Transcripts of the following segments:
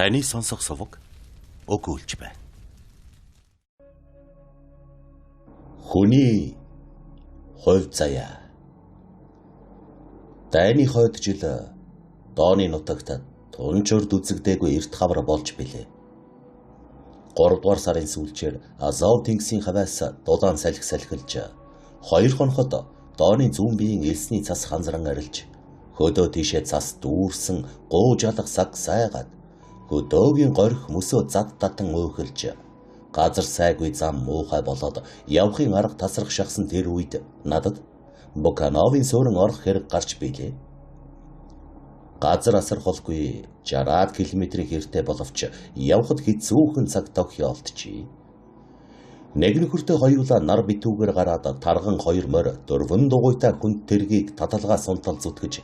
Таны сонсох суваг өгүүлж байна. Хүний хувь заяа. Дайны хойд жил дооны нутагт тунчурд үзэгдээгүй эрт хавар болж билээ. 3 дугаар сарын сүүлчээр Азов тэнгисийн хаваас дулаан салхи салхилж 2 хоноход дооны зүүн биеийн элсний цас ханзран арилж хөдөө тийшээ цас дүүрсэн гууж алах саг сайгаад хөдөөгийн горих мөсөө зад татан өөхөлж газар сайгүй зам муухай болоод явахын арга тасрах шахсан тэр үед надад Букановын суурин орох хэрэг гарч билээ. Газар асархолгүй 60 км хэртэй боловч явхад хэцүүхэн цаг тогтё олдчихъя. Нэг нөхөртөө хоёулаа нар битүүгээр гараад тарган 2 морь дөрвөн дугуйтай хүнд тэргийг таталгаа сунтал зүтгэж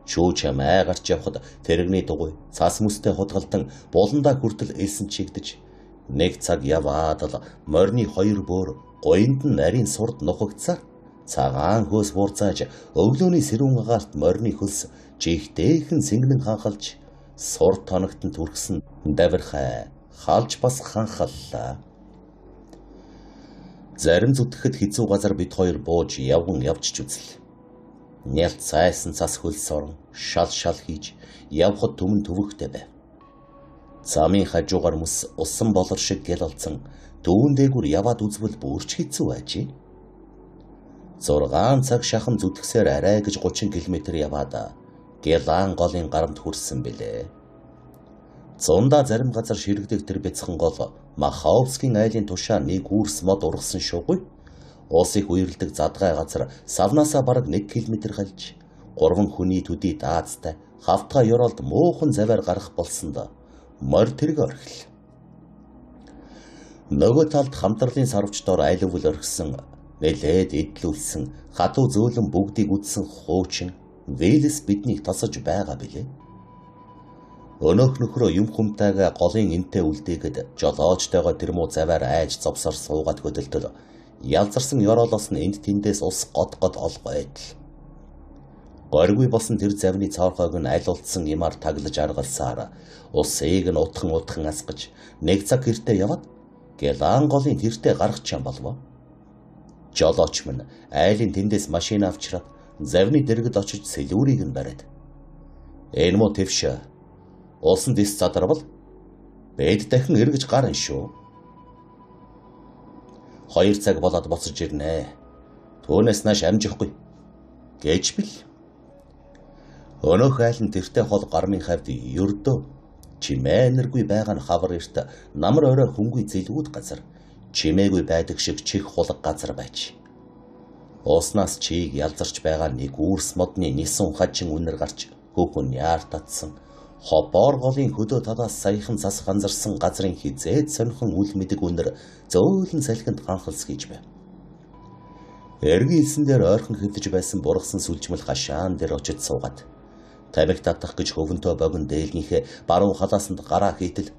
шүүч май гарч явхад тэрэгний дугуй цас мүстэй худгалдан буландаа хүртэл элсэн чигдэж нэг цаг яваад л морины 2 бөөр гоёнд нь нарийн сурд нухагцаар цагаан хөөс буурцааж өглөөний сэрүүн агаалт морины хөлс чихтэйхэн сэнгэн ханхалж сур тоногтон түргсэн давирхай халж бас ханхаллаа. Зарим зүтгэхэд хэцүү газар бид хоёр бууж явган явж үзлээ. Нялт цайсан цас хөлс орон шал хийж явхад түмэн төвөгтэй байв. Замын хажуугаар мөс усан болор шиг гэл олцсон дүүн дээгүр яваад үзвэл бүрч хэцүү ажээ. 6 цаг шахан зүтгэсээр арай гэж 30 км яваад Гелан голын гарамд хүрсэн билээ. Зундаа зарим газар ширэгдэх тэр бяцхан гол Маховскийн айлын тушаа нэг үрс мод ургасан шуугүй. Уус их үерлдэг задгай газар савнаасаа бараг 1 км галж 3 хүний төдий даацтай хавтгай ёроолд муухан заваар гарах болсонд морь тэрэг орхил. Нөгөө талд хамтралын сарвчдоор айлвал орхисон нэлээд эдлүүлсэн хатуу зөөлөн бүгдийг үдсэн хуучин Вэлс биднийг тосож байгаа билээ. Өнөөх нөхрөө юм хүмтэйгээ голын энтэй үлдээгээд жолоочтойгоо тэр муу заваар айж зовсор суугаад хөдөлтөл ялзарсан ёроолоос нь энд тэндээс ус гот олгоёд. Горгүй болсон тэр завны цаорхойг нь айлуулсан юмар таглаж аргалсаар усыг нь утхан асгаж нэг цаг хэртээ яваад Гелан голын тэртээ гарах чам болов. Жолооч минь айлын тэндээс машин авчраад завны дэргэд очиж сэлүүрийг нь бариад. Энэ муу твш улсын дэс задарвал бэд дахин эргэж гарна шүү. 2 цаг болоод боцож ирнэ. Түүнээс нааш амжихгүй гэж бил. Өнөөх айлын тэртээ хол гармын хавьд ердөө чимээнэргүй байгаа нь хавар эрт намар орой хөнгүй зэлгүүд газар чимээгүй байдаг шиг чих хулга газар байж. Ууснаас чийг ялзарч байгаа нэг үрс модны нисэн хачин үнэр гарч хөөхөн яар татсан хобоор голын хөдөө талаас саяхан цас ханзарсан газрын хизээд сонирхон үл мэдэг үнэр зөөлөн салхинд ханхалс гэж байв. Эргийн элсэн дээр ойрхон хэвдэж байсан бургасан сүлжмэл хашаан дээр очиж суугаад тамиг татах гэж хөвөнтөө богино дээлгийнхээ баруун халаасанд гараа хийтэл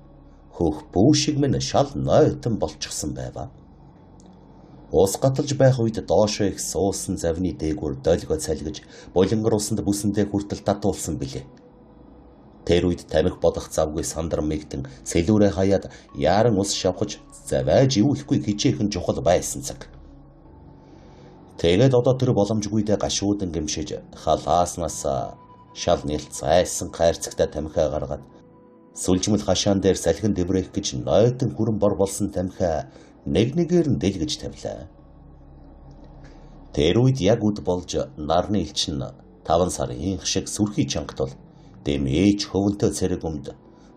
хөөх бүү шиг минь шал нойтон болчихсон байваа. Ус гаталж байх үед доошоо их суусан завны дээгүүр долгио цалгиж булингар усанд бүсэндээ хүртэл татуулсан билээ. Тэр үед тамхи бодох завгүй сандар мэгтэн сэлүүрээ хаяад яаран ус шавхаж завайж ивүүлэхгүй хичээхэн чухал байсан цаг. Тэгээд одоо тэр боломжгүйдээ гашуудан гэмшиж халааснаас шал нэлцайсан хайрцагтай тамхиа гаргаад сүлжмэл хашаан дээр салхин дэврэх гэж нойтон хүрэн бор болсон тамхиа нэгээр нь дэлгэж тавилаа. Тэр үед яг үд болж нарны элчин 5 сарын шиг сүрхий чангатвал дэмээж хөвөнтөө цэрэг өмд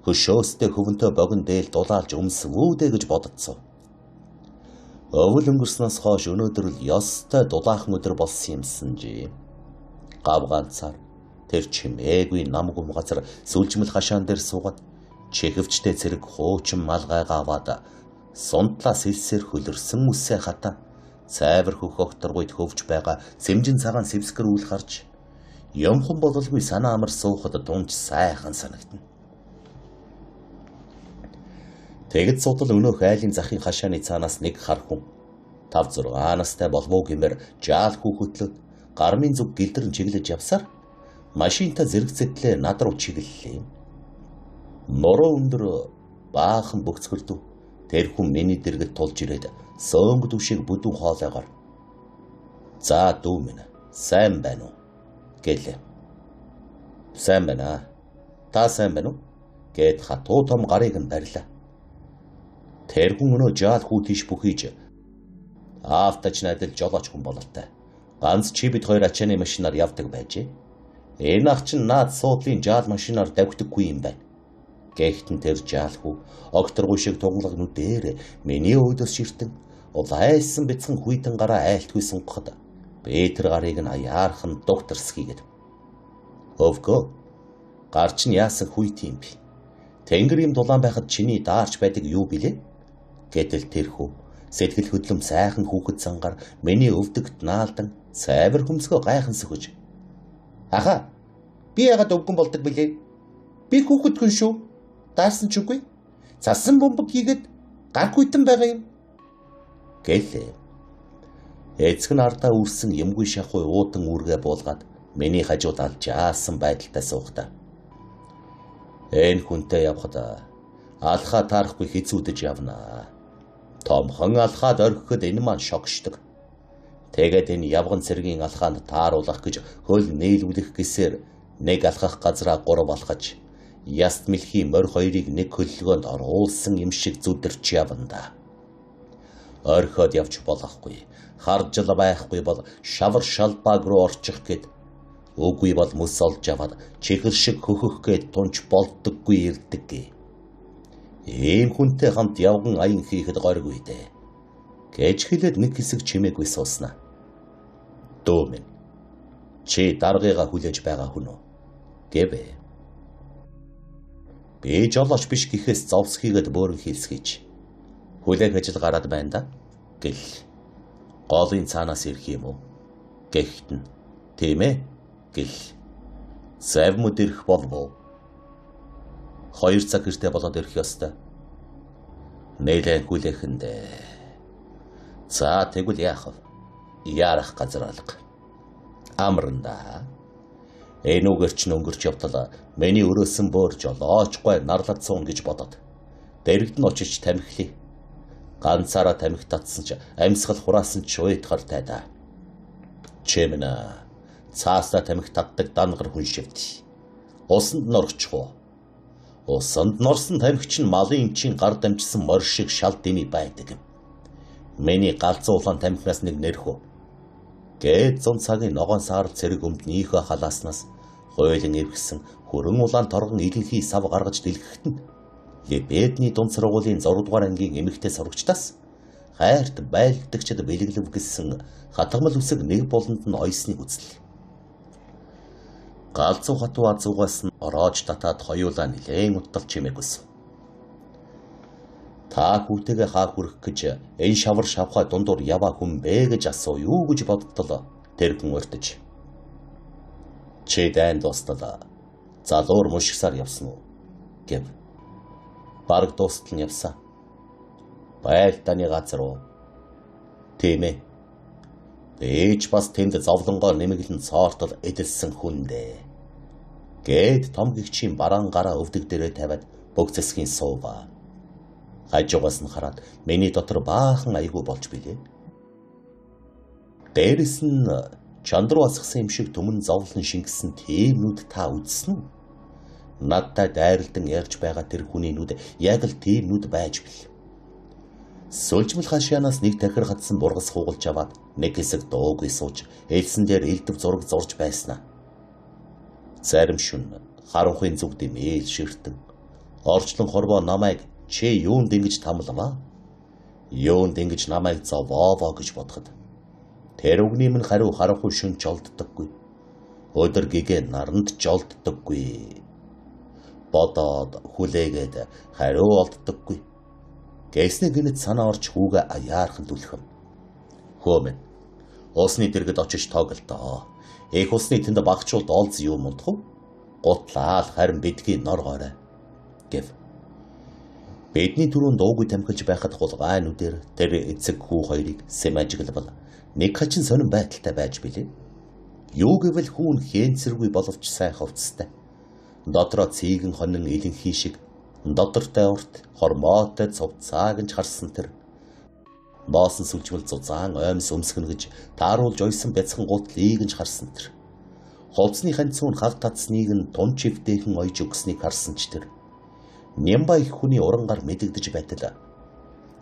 хөшөөстэй хөвөнтөө богино дээл дулаалж өмсвүүдэ гэж бодцов. Өвөл өнгөрснөөс хойш өнөөдөр л ёстой дулаахан өдөр болсон юмсан жи. Гав ганцаар тэр чимээгүй нам гүм газар сүлжмэл хашаан дээр суугаад чихвчтэй цэрэг хуучин малгайгаа аваад сунтлаас хэлсээр хөлөрсөн үсээ хата цайвар хөх огторгойд хөвж байгаа сэмжин цагаан сэвсгэр үл харж юмхан бололгүй санаа амар суухад дунж сайхан санагдана. Тэгэд судал өнөөх айлын захын хашааны цаанаас нэг хар хүн 5-6 настай болов гэмээр жаал хүүхөтлөд гармын зүг гэлдэрэн чиглэж явсаар машинта зэрэгцэтлээ над руу чиглэлээ. Нуруу өндөр баахан бөкцгөрдөв. Тэр хүн миний дэргэд тулж ирээд сөөнгөдөв шиг бүдүүн хоолойгоор "За дүү минь, сайн байна уу?" гэлээ. "Сайн байна. Та сайн байна уу?" гэд хатуу том гарыг нь барьлаа. Тэр хүн өнөө жаал хүү тийш бүхийж автаж найдал жолооч хүн бололтой. Ганц чи бид хоёр ачааны машинаар явдаг байжээ. Энэ ах чинь наад суудлын жаал машинаар давхдаггүй юм байна. Гэхдээ тэр жаал хүү огторгүй шиг тунгалаг нүдээр миний өөдөөс ширтэн улайсан бяцхан хүйтэн гараа айлтгүй сунгахад би тэр гарыг нь аяархан докторсхийгээд "Өвгөө, гар чинь яасан хүйт юм бэ? Тэнгэр юм дулаан байхад чиний даарч байдаг юу билээ?" Гэтэл тэр хүү сэтгэл хөдлөм сайхан хүүхэд сангаар миний өвдөгт наалдан сайвар хөмсгөө гайхан сөхөж "Аха, би ягаад өвгөн болдог билээ? Би хүүхэд хүн шүү. Даарсан ч үгүй. Цасан бөмбөг хийгээд гар хүйтэн байгаа юм" гэлээ. Эцэг нь ардаа үрсэн юмгүй шахуй уудан үүргээ буулгаад миний хажууд алж яасан байдалтай суухдаа "Энэ хүнтэй явхад алхаа таарахгүй хэцүүдэж явнаа. Томхон алхаад орхиход энэ маань шогшдог. Тэгээд энэ явган цэргийн алхаанд тааруулах гэж хөл нийлүүлэх гэсээр нэг алхах газраа 3 алхаж яст мэлхий морь хоёрыг нэг хөллөгөөнд оруулсан юм шиг зүдэрч явна да. Орхиод явж болохгүй. Харж л байхгүй бол шавар шалбааг руу орчих гээд үгүй бол мөс олж аваад чихэр шиг хөхөх гээд тунч болдоггүй ирдэг гээ. Ийм хүнтэй хамт явган аян хийхэд горьгүй дээ. Гэж хэлээд нэг хэсэг чимээгүй сууснаа. "Дөө минь, чи даргыгаа хүлээж байгаа хүн үү?" гэвэ. Би жолооч биш гэхээс зовсхийгээд бөөрн хийсгийч. "Хүлээх ажил гараад байна да" гэл. "Голын цаанаас ирэх юм уу?" гэхтэн "Тийм ээ" гэл. "Завмууд ирэх болов. 2 цаг гэртээ болоод ирэх ёстой. Нээлээ хүлээхэндээ. За тэгвэл яах вэ? Ярах газар алга. Амранда. Энэ үгээр чинь өнгөрч явтал миний өрөөсөн бөөр жолоочгүй нарлад суун гэж бодоод дэрэгд нь очиж тамхилээ. Ганцаараа тамхи татсан ч амьсгал хураасан ч уйдгар тайда. Чимнэ цаастаа тамхи татдаг дангар хүн шивд. Усанд норчих уу? Усанд норсон тамхи чинь малын эмчийн гар дамжсан морь шиг шал дими байдаг юм. Миний галзуу улаан тамхинаас нэг нэрх үү? Гээд 100 цагийн ногоон саар цэрэг өмднийхөө халааснаас хуйлан эвгсэн хөрөн улаан торгон илэнхий сав гаргаж дэлгэхэд нь Лебедний дунд сургуулийн 6 дугаар ангийн эмэгтэй сурагчдаас хайрт байлдагчд бэлэглэв гэсэн хатгамал үсэг нэг болонд нь ойсныг үзлээ. Галзуу хатуу азуугаас нь ороож татаад хоёулаа нилээн уттал чимээг өсв. "Та хүүтэйгээ хаа хүрэх гэж энэ шавар шавхай дундуур яваа хүн бэ гэж асуу юу гэж бодтол тэр хүн уртж. Чи дайн дуустал залуур мушгсаар явсан уу гэв. Бараг дуустал нь явсан. Байлдааны газар уу? Тийм ээ. Ээж бас тэнд зовлонгоор нэмэглэн цоортол эдэлсэн хүн дээ. Гээд том гихчийн бараан гараа өвдөг дээрээ тавиад бөгцөсгийн суугаа. Хажуугаас нь хараад миний дотор баахан айгүй болж билээ. Дээрэс нь чандруу асгасан юм шиг түмэн зовлон шингэсэн тийм нүд та үзсэн үү? Надтай дайралдан ярьж байгаа тэр хүний нүд яг л тийм нүд байж бил. Сүлжмэл хашаанаас нэг тахир хатсан бургас хугалж аваад нэг хэсэг дуугүй сууж элсэн дээр элдв зураг зурж байснаа. Зарим шүн харанхуйн зүг дэмээл ширтэн орчлон хорвоо намайг чи юунд ингэж тамлаваа? Юунд ингэж намайг зовоовоо гэж бодоход тэр үгний минь хариу харанхуй шүн жолддоггүй. Өдөр гэгээ наранд жолддоггүй. Бодоод хүлээгээд хариу олддоггүй. Гэснэ гинэт санаа орж хүүгээ аяархан түлхэм. Хөөмэн. Усны дэргэд очиж тоглолтоо. Их усны тэнд багчуулд олз юу мундах вэ? Гутлаал харин бидгийн норгоорой гэв. Бидний түрүүн дуугүй тамхилж байхад хулгай нүдээр тэр эцэг хүү хоёрыг сэмажиглбал нэг хачин сонирн байдалтай байж билээ. Юу гэвэл хүүн хээнцэргүй боловч сайн хувцастай. Дотроо цээгэн хонин илэнхий шиг Додортой урт хормоотой цовцааг нь харсан тэр боосон сүлжмэл зузаан оймс өмсгөн гэж тааруулж ойсон бяцхан гутлыг нь харсан тэр хувцсны ханцуун хав татсныг нь тун чивтэйхэн ойж өгсныг харсан ч тэр Нямба их хүний урангаар мэдэгдэж байтал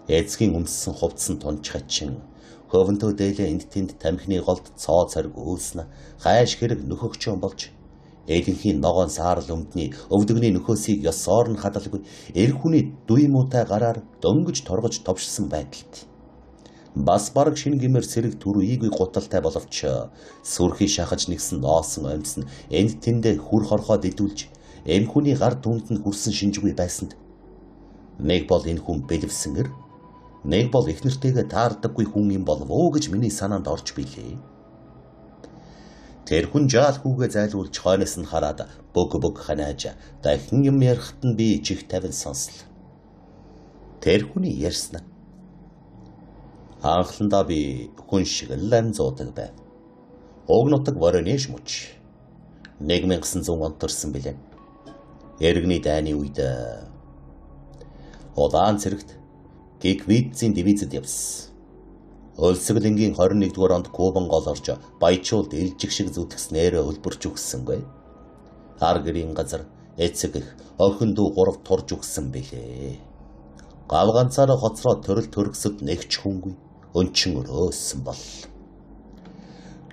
эцгийн өмссөн хувцсан тунч хачин хөвөнтөө дээлээ энд тэнд тамхины голд цоо царг үүлснэ хайш хэрэг нөхөгчөн болж эдинхийн ногоон саарл өмдний өвдөгний нөхөөсийг ёсоор нь хадалгүй эр хүний дүй муутай гараар дөнгөж торгож товшсон байдалд бас бараг шин гимэр сэрэг түрүүийгүй гуталтай боловч сүрхий шахаж нэгсэн ноосон оймс нь энд тэндээ хүр хорхоод идүүлж эм хүний гар түнд нь хүрсэн шинжгүй байсанд нэг бол энэ хүн бэлэвсэнгэр нэг бол их нэртэйгээ таардаггүй хүн юм болов уу гэж миний санаанд орж билээ. Тэр хүн жаал хүүгээ зайлуулж хойноос нь хараад бөг ханааж дахин юм ярихт нь би чих тавин сонслоо. Тэр хүний ярьснаа анхландаа би хүн шиг л амзуудаг байв. Уг нутаг воронеж муч 1900 онд төрсэн билээ. Эргний дайны үед удаан цэрэгт Геквицийн дивизэд явсан. Өлсгөлэнгийн 21-р онд Кубан гол орж баячуулд элжиг шиг зүтгэснээр өлбөрч өгсөнгүй. Ар гэрийн газар эцэг их охин дүү 3 турж өгсөн билээ. Гав ганцаараа хоцроо төрөл төргсөд нэгч хүнгүй өнчин өрөөсөн бол.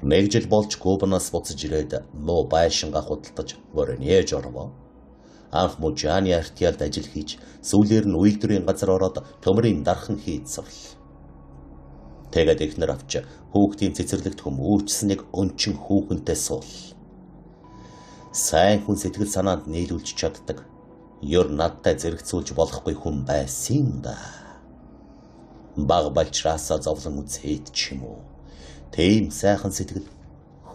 Нэг жил болж Кубанаас буцаж ирээд нуу байшингаа худалдаж воронеж орвоо. Анх Мужааны артиалд ажил хийж сүүлээр нь үйлдвэрийн газар ороод төмрийн дархан хийж сурл. Тэгээд ихнэр авч хүүхдийн цэцэрлэгт хүмүүжсэн нэг өнчин хүүхэнтэй суул. Сайн хүн сэтгэл санаанд нийлүүлж чаддаг. Ёр надтай зэрэгцүүлж болохгүй хүн байсан да. Баг балчраасаа зовлон үзээд ч юм уу. Тийм сайхан сэтгэл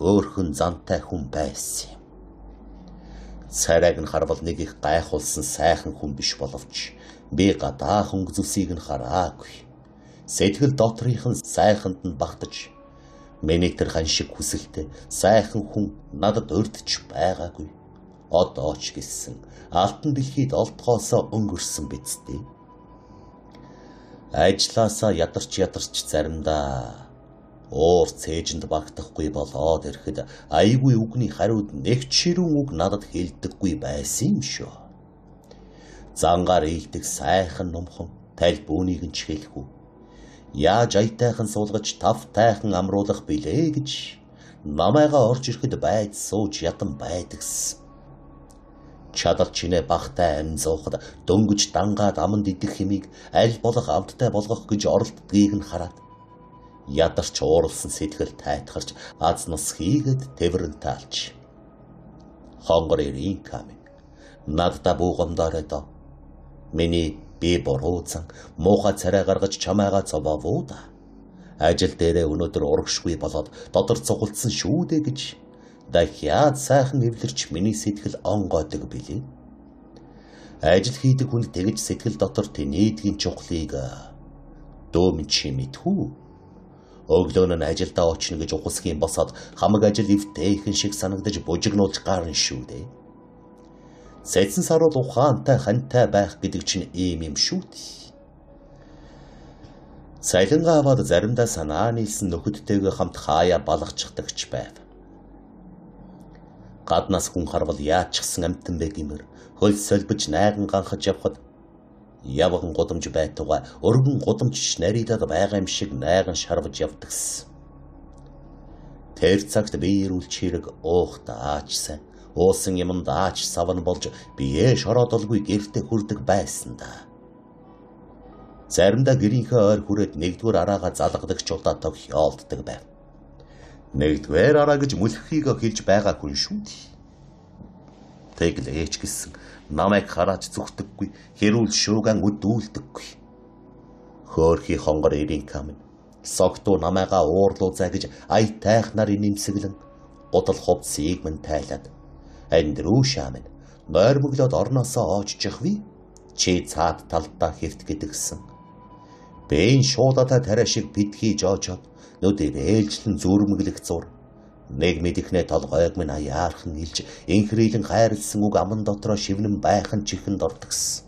хөөхөн зантай хүн байсан. Царайг нь харвал нэг их гайхуулсан сайхан хүн биш боловч би гадаа хөнгө зүсийг нь хараагүй. Сэтгэл доторийнх нь сайханд нь багтаж миний тэр хан шиг хүсэлтэй сайхан хүн надад урдч байгаагүй. Одоо ч гэсэн алтан дэлхийд олдгоосоо өнгөрсөн бидтэй. Ажлаасаа ядарч заримдаа уур цээжинд багтахгүй болоод ирэхэд айгүй үгний хариуд нэг чирүүн үг надад хэлдэггүй байсан юм шүү. Зангаар ийдэг сайхан нумхан таль бүүнийг нь чихэлхүү. Яаж аятайхан суулгаж тав тайхан амруулах билээ гэж намайгаа орж ирэхэд байд сууж ятан байдагс. Чадал чинээ багтай амзуухад дөнгөж дангаад аманд идэх хэмийг аль болох амттай болгох гэж оролддгийг нь хараад ядарч ууралсан сэтгэл тайтгарч аз нас хийгээд тэврэн таалж. Хонгор ирийн камин надад буугандаараа доо. Миний би боруузан муухай царай гаргаж чамайгаа цовоовоо да. Ажил дээрээ өнөөдөр урагшгүй болоод додор цугулдсан шүү дээ гэж дахиад сайхан эвлэрч миний сэтгэл онгойдог билээ. Ажил хийдэг хүнд тэгж сэтгэл дотор тэнийдгийн чухлыг дөөмн чи мэдхүү. Өглөө нь ажилдаа очно гэж ухасхийн босоод хамаг ажил эвтэйхэн шиг санагдаж бужигнуулж гарна шүү дээ. Сэдсэн сарууд ухаантай хантай байх гэдэг чинь ийм юм шүү дээ. Цайлангаа аваад заримдаа санаа нийлсэн нөхөдтэйгээ хамт хаяа балгачдагч байв. Гаднаас хүн харвал яачихсан амтан бэ гэмээр хөл солбож найган ганхаж явхад явган гудамж байтугай өргөн гудамж нарийдад байгаа юм шиг найган шарваж явдагс. Тэр цагт би ирүүл чирэг уух даачсан. Уусан юмд аач савн болж бие шороодолгүй гэртэ хүрдэг байсан да. Заримдаа гэрийнхээ ойр хүрээд нэгдүгээр араага залгадаг ч удаа тохиолддог байв. Нэгдүгээр араа гэж мөлхийг хэлж байгаа хүн шүү дээ. Тэглээч гэсэн намайг хараач зүгтдэггүй, хэрүүл шууган үдүүлдэггүй. Хөөрхий хонгор ирийн камин согтуу намайгаа уурлуузаа гэж ая тайхнаар нэмсэглэн гутал хувцсыг мань тайлаад андруу шаамын нойрмоглоод орноосоо оожчих ви чи цаад талдаа хэрт гэдгсэн. Бэн шуудата тарай шиг бидхий жоожоод нүдээр ээлжлэн зүрмэглэх зур нэг мэдихнэ толгойг минь аяархан илж инхрийлэн хайрлсан үг аман дотроо шивнэн байхан чихэнд ортгс.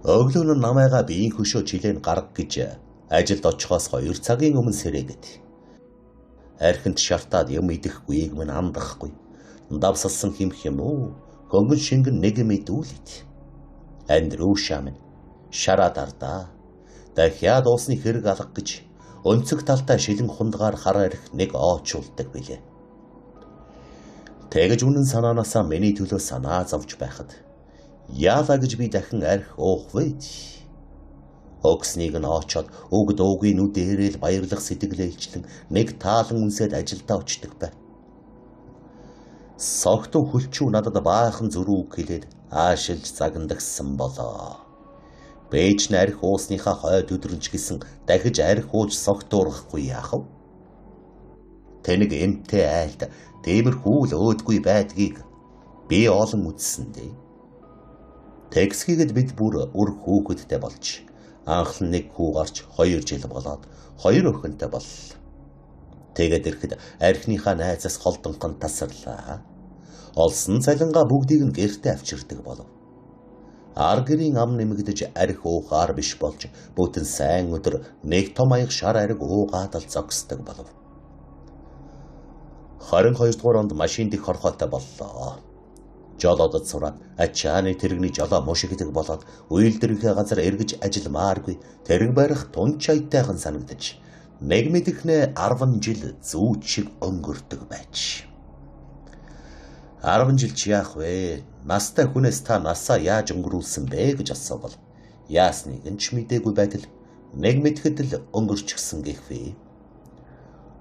Өглөө нь намайгаа биеийн хөшөө жилийн гарга гэж ажилд очихоос 2 цагийн өмнө сэрээгээд. Архинд шартаад юм идэхгүйг минь андахгүй. Давсалсан химх юм уу? Хөнгөн шингэн нэг мэдүүлээд. Андрюша минь шараад ардаа. Дахиад уусны хэрэг алга гэж өнцөг талдаа шилэн хундгаар хараа ирэх нэг оочулдаг билээ. Тэгэж үнэн санаанаасаа миний төлөө санаа зовж байхад яалаа гэж би дахин арх уух вэ? Оксныг нь оочоод уг дуугийн нүдэрэл баярлах сэтгэлээчлэн нэг таалан үнсээд ажилдаа очдөг бай. Согтун хөлчүү надад баахан зөрүүг хэлээд аашилж загнадагсан болоо. Бэж нь арх уусныхаа хойд өдрөнч гисэн дахиж арх ууж согтуурахгүй яах вэ? Тэнэг эмтэй айлд тиймэрхүү л өөдгүй байдгийг би олон үзсэн дээ. Тэгсхийгэд бид бүр үр хүүхэдтэй болж анхлан нэг хүү гарч 2 жил болоод 2 охинтой боллоо. Тэгээд ирэхэд архиныхаа найзаас холдонгон тасарлаа. Олсон цалингаа бүгдийг нь гэртээ авчирдаг болов. Ар гэрийн ам нэмэгдэж арх уухаар биш болж бүтэн сайн өдөр нэг том аяг шар ариг уугаад л зогсдог болов. 22 дугаар онд машин дэх хорхоотой боллоо. Жолоодод сураад ачааны тэрэгний жолоо мушигдэг болоод үйлдвэрийнхээ газар эргэж ажилмааргүй тэрэг барих тунч аятайхан санагдаж нэг мэдэхнээ 10 жил зүүч шиг өнгөрдөг байж. 10 жил чи яах вэ? Настай хүнээс та насаа яаж өнгөрүүлсэн бэ гэж асуувал яасныг нь ч мэдээгүй байтал нэг мэдэхэд л өнгөрчихсөн гэхвэ.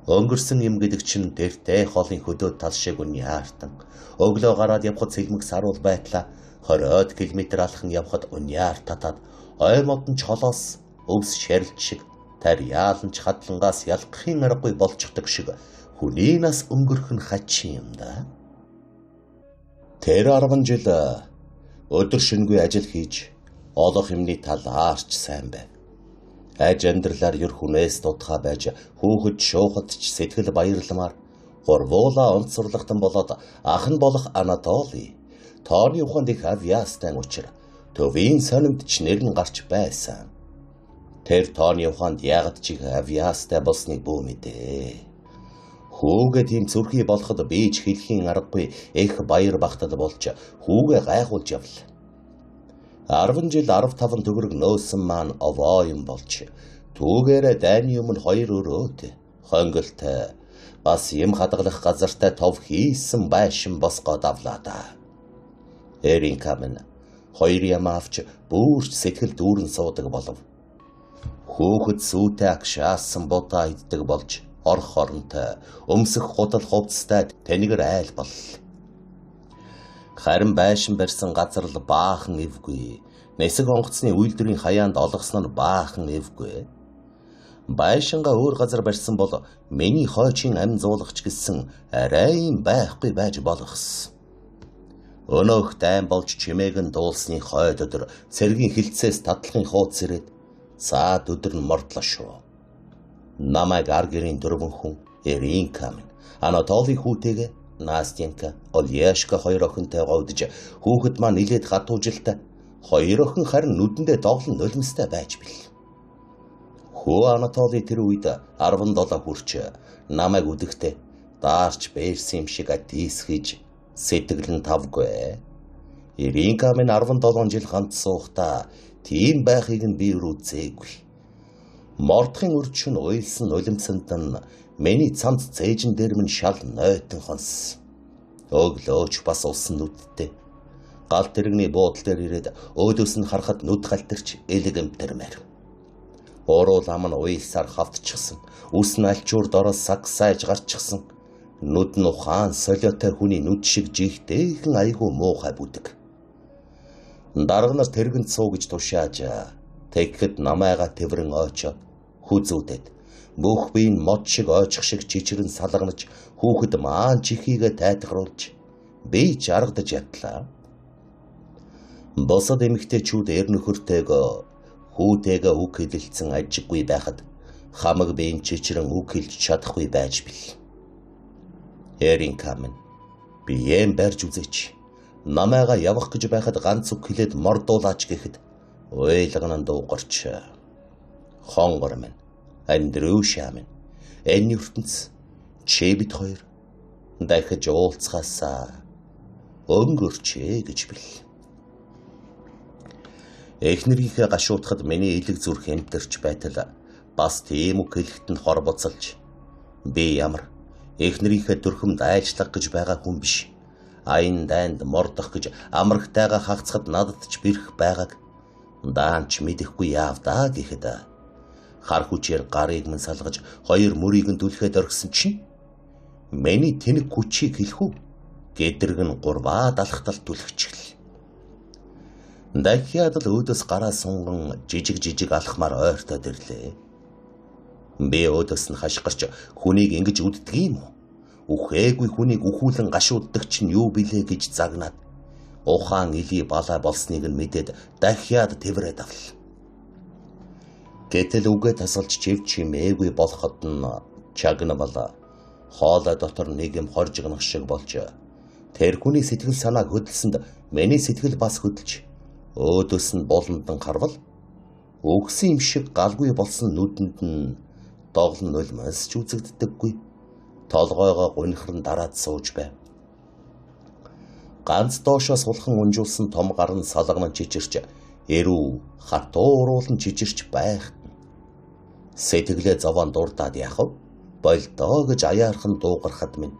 Өнгөрсөн юм гэдэг чинь дэртэй хоолын хөдөө тал шиг үний хаартан. Өглөө гараад явхад сэлмэг саруул байтлаа 20 км алхан явхад униар татаад ой модон чолоос өвс шарилт шиг тар яаланч хадлангаас ялгахын аргагүй болчихдог шиг хүний нас өнгөрөх нь хачин юм да. Тэр 10 жил өдөр шөнөгүй ажил хийж олох юмны тал аарч сайн байв. Аж амьдралаар юр хүнээс дутхаа байж хүүхэд шуухад ч сэтгэл баярламаар гурвуулаа онцорлагтан болоод ах нь болох Анатоли тооны ухаанд их авьяастай учир төвийн сонимд ч нэр нь гарч байсан. Тэр тооны ухаанд яагаад ч их авьяастай болсныг бүү мэдээ. Хүүгээ тийм зүрхий болоход би ч хэлхийн аргагүй их баяр багтал болж хүүгээ гайхуулж явлаа. 10 жил 15 төгрөг нөөсөн маань овоо юм болж түүгээрээ дайны өмнө 2 өрөөд хонголтой бас юм хадгалах газартай тов хийсэн байшин босгоод авлаа да. Эрин камен 2 юм авч бүрч сэтгэл дүүрэн суудаг болов. Хүүхэд сүйтэй агшаасан бутаа иддэг болж орох оронтой өмсөх гудал хувцастай танигэр айл боллоо. Харин байшин барьсан газар л баахан эвгүй. Нэсэг онгоцны үйлдвэрийн хаяанд олгосон нь баахан эвгүй. Байшингаа өөр газар барьсан бол миний хойчийн амь зуулагч гэсэн арайн байхгүй байж болохс. Өнөөх дайм болж чимээг нь дуулсны хойд өдөр цэргийн хилцээс татлахын хууц ирээд цаад өдөр нь мордлоо шүү. Намайг аргэрийн 4 хүн Эрин камен Анатоли хүүтэйгээ Настенька, Ольяшка 2 охинтойгоо удаж хүүхэд маань нилээд хатуужилтай 2 охин харин нүдэндээ доглон нулимстай байж бил. Хөө Анатоли тэр үед 17 хүрч намайг үдэхдээ даарч бээрсэн юм шиг атисхиж сэтгэл нь тавгүй. Эрин камен 17 жил ганц суухта тийм байхыг нь би үзээгүй. Мордохын өрчөн уйлсан нулимсанд нь миний цамц цээжин дээр минь шал нойтон хонс. Өглөөч бас усан нүдтэй. Гал тэрэгний буудлын дээр ирээд өөдөөс нь харахад нүд галтэрч элэг эмтэрмээр. Уруул ам нь уйлсаар хавтчихсан. Үс нь альчуур дороос сагсайж гарчихсан. Нүд нь ухаан солиотой хүний нүд шиг жигтэйхэн айгүй муухай бүдэг. Дарга нар тэргэнд суу гэж тушааж тэгэхэд намайга тэврэн ойчоод хүзүүдэд бүх бие нь мод шиг ойчих шиг чичрэн салганаж хүүхэд маан чихийгээ тайтгаруулж би жаргадаж ятлаа. Босод эмэгтэйчүүд эр нөхөртэйгөө хүүтэйгээ үг хэлэлцэн ажиггүй байхад хамаг биеийн чичрэн үг хэлж чадахгүй байж бил. Эрин камен би юм барьж үзээч. Намайга явах гэж байхад ганц үг хэлээд мордуулаач гэхэд Уйлган дуугарч хонгор минь Андрюша минь энэ ертөнц чи бид хоёр дахиж уулзахаасаа өнгөрчээ гэж бэл. Эхнэрийнхээ гашуутахад миний элэг зүрх хэмтэрч байтал бас тийм үг хэлэхэд нь хор боцолж би ямар эхнэрийнхээ төрхөмд айлчлах гэж байгаа хүн биш. Аян дайнд мордох гэж амрагтайгаа хагцахад надад ч бэрх байгааг даанч мэдэхгүй яавдаа гэхэд хар хүчээр гарыг минь салгаж хоёр мөрийг нь түлхээд оргисон чинь миний тэнэг хүчийг хэлэхүү гэдрэг нь гурваа далхтал түлхчихл. Дахиад л өөдөөс гараа сунган жижиг алхмаар ойртоод ирлээ. Би өөдөөс нь хашгирч хүнийг ингэж үддэг юм уу? Үхээгүй хүнийг үхүүлэн гашууддаг чинь юу билээ гэж загнаад ухаан илий балаа болсныг нь мэдээд дахиад тэврээд авл. Гэтэл үгээ тасалж чив чимээгүй болоход нь чагнавал хоолой дотор нэг юм хоржигнах шиг болж тэр хүний сэтгэл санааг хөдөлсөнд миний сэтгэл бас хөдөлж өөдөөс нь болондан харвал өгсөн юм шиг галгүй болсон нүдэнд нь доглон нулимс ч үзэгддэггүй. Толгойгоо гунхран дараад сууж байв. Ганц доошоо сулхан унжуулсан том гар нь салган чичирч эрүү хатуу уруулан чичирч байхт сэтгэлээ зовоон дурдаад яхав болдоо гэж аяархан дуугархад минь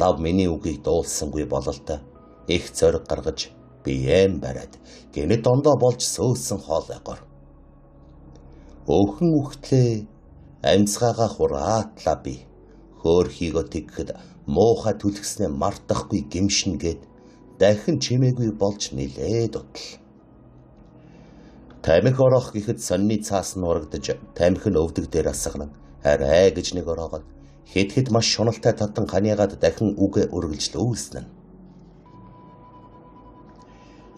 лав миний үгийг дуулсангүй бололтой их зориг гаргаж биеэм бариад гэнэт ондоо болж сөөсөн хоолойгоор өхөн үхтлээ амьсгаагаа хураатлаа би хөөрхийгөө тэгхэд муухай түлхснээ мартахгүй гимшин гээд дахин чимээгүй болж нилээд утал. Тамхи орох гэхэд сонины цаас нь урагдаж тамхи нь өвдөг дээр асгана. Арай гэж нэг ороогод хэд маш шуналтай татан ханиагаад дахин үгэ үргэлжл үүснэ.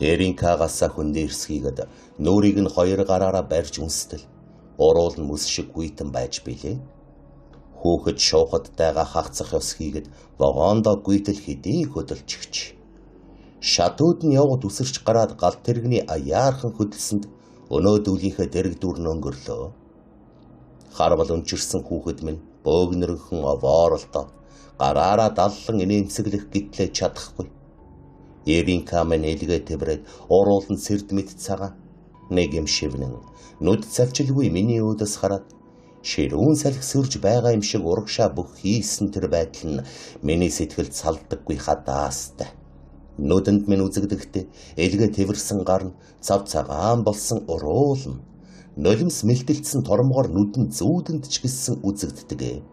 Эринкагасаа хүндэрсгийгэд нүрийг нь хоёр гараараа барьж үнстэл уруул нь мэс шиг гүйтэн байж билээ. Хүүхэд шуухадтайгаа хагцах ёс хийгээд вагондоо гүйтэл хэдийн хөдөлчихч. Шатууд нь явгад үсэрч гараад гал тэрэгний аяархан хөдөлсөнд өнөөдүүлийнхээ дэрэг дүр өнгөрлөө. Харвал өнчирсэн хүүхэд минь бөөгнөрхөн овооролдоо гараараа даллан инээмсэглэх гэтлээ чадахгүй. Эринка минь илгээ тэврээд уруулан сэрд мэд цагаан нэг юм шивнэн нүд цавчилгүй миний өөдөөс хараад ширүүн салхи сөрж байгаа юм шиг урагшаа бүх хийсэн тэр байдал нь миний сэтгэлд салдаггүй хадаастай. Нүдэнд минь үзэгдэхдээ элгээ тэвэрсэн гар нь цав цагаан болсон уруулна. Нулимс мэлтэлцсэн тормгоор нүдэн зүүдэнд ч гисэн үзэгддэг.